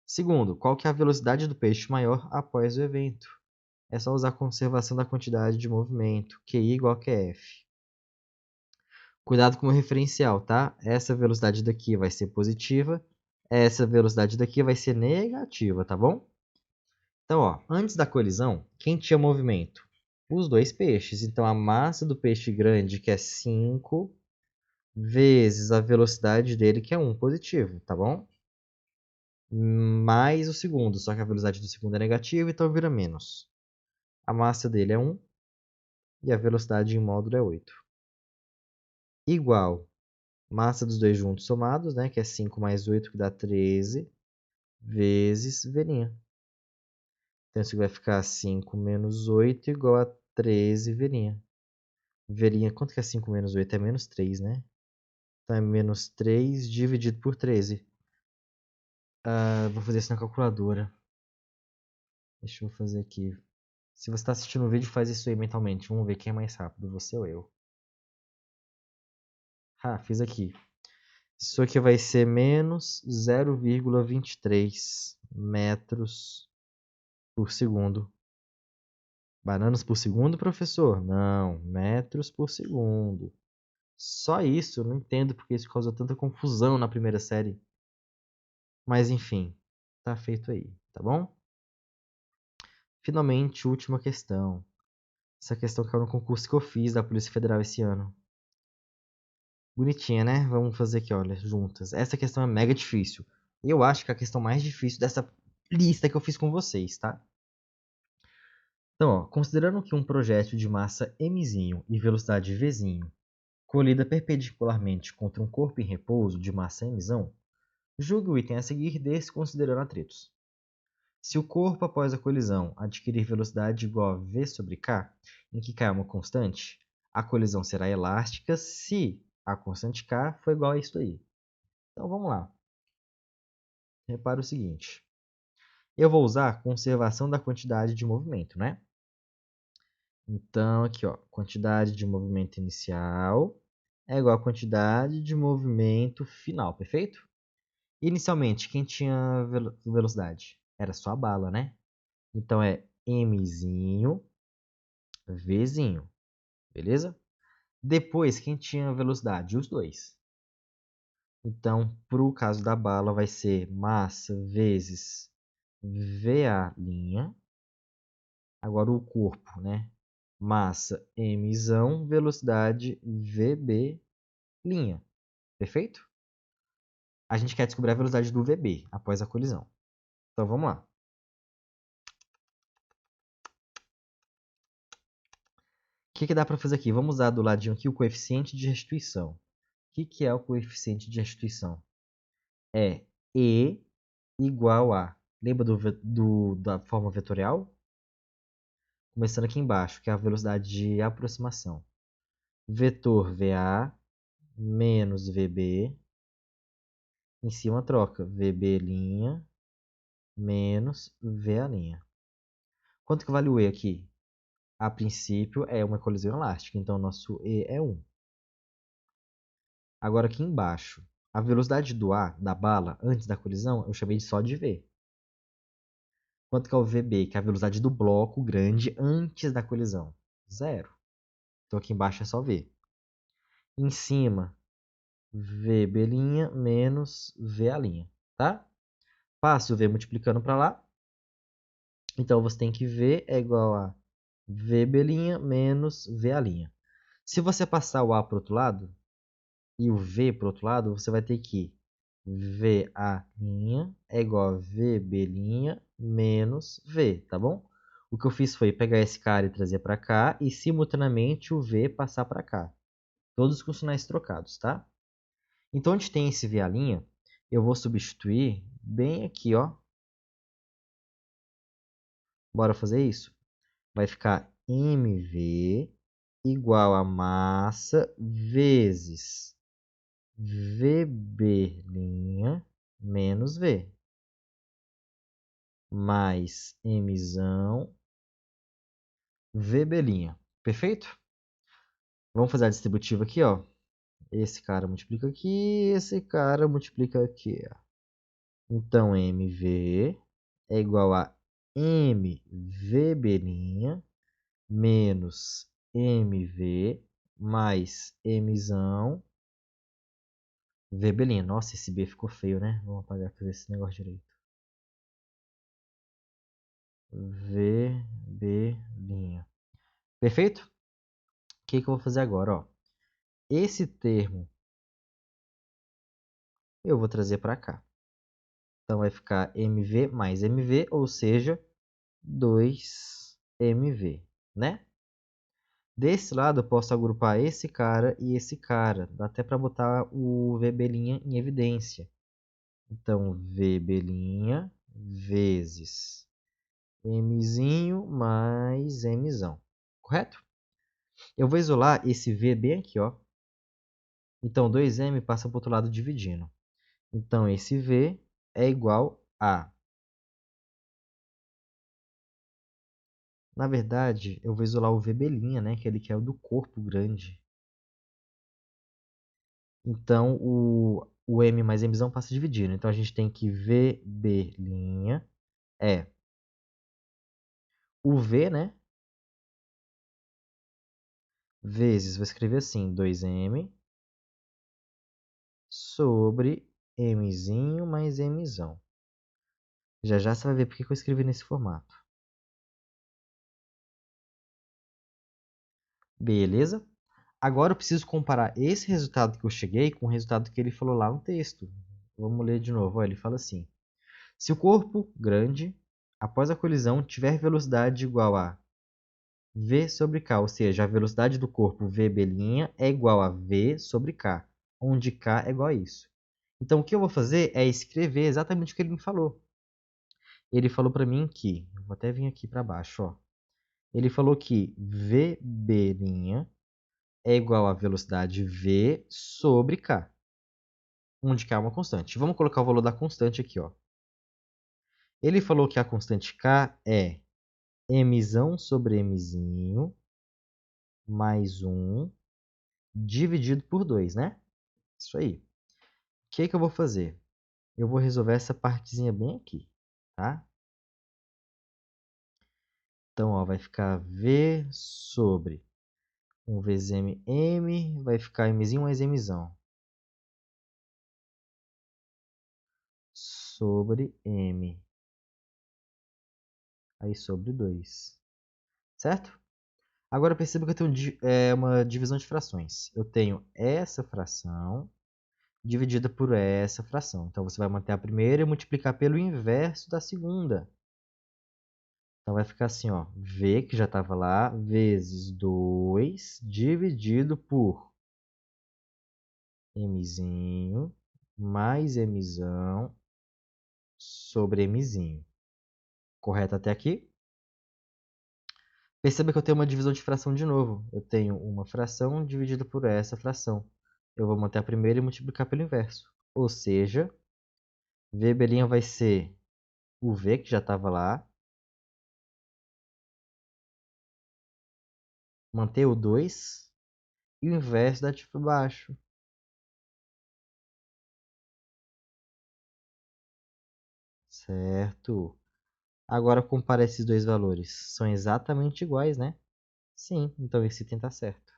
Segundo, qual que é a velocidade do peixe maior após o evento? É só usar a conservação da quantidade de movimento, QI igual a QF. Cuidado com o referencial, tá? Essa velocidade daqui vai ser positiva, essa velocidade daqui vai ser negativa, tá bom? Então, ó, antes da colisão, quem tinha movimento? Os dois peixes. Então, a massa do peixe grande, que é 5, vezes a velocidade dele, que é 1 positivo, tá bom? Mais o segundo, só que a velocidade do segundo é negativa, então vira menos. A massa dele é 1 e a velocidade em módulo é 8. Igual massa dos dois juntos somados, né, que é 5 mais 8, que dá 13, vezes v'. Então isso vai ficar 5 menos 8 igual a 13 v'. V', quanto que é 5 menos 8? É menos 3, né? Então é menos 3 dividido por 13. Vou fazer isso na calculadora. Deixa eu fazer aqui. Se você está assistindo o vídeo, faz isso aí mentalmente. Vamos ver quem é mais rápido, você ou eu. Fiz aqui. Isso aqui vai ser menos 0,23 metros por segundo. Bananas por segundo, professor? Não, metros por segundo. Só isso, eu não entendo porque isso causou tanta confusão na primeira série. Mas enfim, tá feito aí, tá bom? Finalmente, última questão. Essa questão caiu no concurso que eu fiz da Polícia Federal esse ano. Bonitinha, né? Vamos fazer aqui, olha, juntas. Essa questão é mega difícil. Eu acho que é a questão mais difícil dessa lista que eu fiz com vocês, tá? Então, ó, considerando que um projétil de massa mzinho e velocidade vzinho colida perpendicularmente contra um corpo em repouso de massa mzão, julgue o item a seguir desconsiderando atritos. Se o corpo após a colisão adquirir velocidade igual a v sobre k, em que k é uma constante, a colisão será elástica se a constante k for igual a isso aí. Então vamos lá. Repara o seguinte. Eu vou usar a conservação da quantidade de movimento, né? Então aqui, ó, quantidade de movimento inicial é igual a quantidade de movimento final, perfeito? Inicialmente, quem tinha velocidade? Era só a bala, né? Então é mzinho, vzinho, beleza? Depois, quem tinha velocidade? Os dois. Então, para o caso da bala, vai ser massa vezes VA'. Agora o corpo, né? Massa mzão, velocidade VB'. Perfeito? A gente quer descobrir a velocidade do VB após a colisão. Então vamos lá. O que dá para fazer aqui? Vamos usar do ladinho aqui o coeficiente de restituição. O que é o coeficiente de restituição? É E igual a... Lembra da forma vetorial? Começando aqui embaixo, que é a velocidade de aproximação. Vetor VA menos VB. Em cima troca VB' menos VA'. Quanto que vale o E aqui? A princípio é uma colisão elástica, então nosso E é 1. Agora aqui embaixo, a velocidade do A, da bala, antes da colisão, eu chamei só de V. Quanto que é o VB, que é a velocidade do bloco grande antes da colisão? 0. Então aqui embaixo é só V. Em cima, VB' menos VA', tá? Passo o V multiplicando para lá. Então você tem que V é igual a VB' menos VA'. Se você passar o A para o outro lado e o V para o outro lado, você vai ter que VA' é igual a VB' menos V, tá bom? O que eu fiz foi pegar esse cara e trazer para cá e simultaneamente o V passar para cá. Todos com sinais trocados, tá? Então, onde tem esse VA', eu vou substituir bem aqui, ó. Bora fazer isso? Vai ficar mV igual a massa vezes VB' menos V. Mais Mzão VB'. Perfeito? Vamos fazer a distributiva aqui, ó. Esse cara multiplica aqui, esse cara multiplica aqui, ó. Então, MV é igual a MVB' menos MV mais Mzão VB'. Nossa, esse B ficou feio, né? Vamos apagar fazer esse negócio direito. VB'. Perfeito? O que eu vou fazer agora, ó? Esse termo eu vou trazer para cá. Então, vai ficar MV mais MV, ou seja, 2MV, né? Desse lado, eu posso agrupar esse cara e esse cara. Dá até para botar o VB' em evidência. Então, VB' vezes Mzinho mais Mzão. Correto? Eu vou isolar esse V bem aqui, ó. Então, 2M passa para o outro lado dividindo. Então, esse V é igual a... Na verdade, eu vou isolar o VB', né? Que ele quer o do corpo grande. Então, o M mais Mzão passa dividindo. Então, a gente tem que VB' é o V, né? Vezes, vou escrever assim, 2M sobre Mzinho mais Mzão. Já já você vai ver porque que eu escrevi nesse formato. Beleza? Agora eu preciso comparar esse resultado que eu cheguei com o resultado que ele falou lá no texto. Vamos ler de novo. Ó, ele fala assim: se o corpo grande, após a colisão, tiver velocidade igual a V sobre K, ou seja, a velocidade do corpo VB' é igual a V sobre K, onde K é igual a isso. Então, o que eu vou fazer é escrever exatamente o que ele me falou. Ele falou para mim que, vou até vir aqui para baixo, ó. Ele falou que VB' é igual a velocidade V sobre K, onde K é uma constante. Vamos colocar o valor da constante aqui, ó. Ele falou que a constante K é Mzão sobre Mzinho mais 1 dividido por 2, né? Isso aí. O que eu vou fazer? Eu vou resolver essa partezinha bem aqui, tá? Então, ó, vai ficar V sobre um vezes M, vai ficar Mzinho mais Mzão. Sobre M. Aí sobre 2. Certo? Agora perceba que eu tenho uma divisão de frações. Eu tenho essa fração dividida por essa fração. Então, você vai manter a primeira e multiplicar pelo inverso da segunda. Então, vai ficar assim, ó, V, que já estava lá, vezes 2, dividido por Mzinho, mais Mzão, sobre Mzinho. Correto até aqui? Perceba que eu tenho uma divisão de fração de novo. Eu tenho uma fração dividida por essa fração. Eu vou manter a primeira e multiplicar pelo inverso. Ou seja, VB' vai ser o V, que já estava lá, manter o 2 e o inverso dá de para baixo. Certo. Agora compara esses dois valores. São exatamente iguais, né? Sim, então esse item está certo.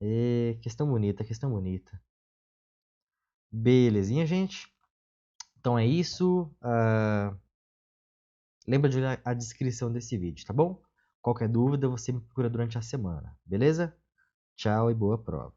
E questão bonita, questão bonita. Belezinha, gente? Então é isso. Lembra de olhar a descrição desse vídeo, tá bom? Qualquer dúvida você me procura durante a semana, beleza? Tchau e boa prova.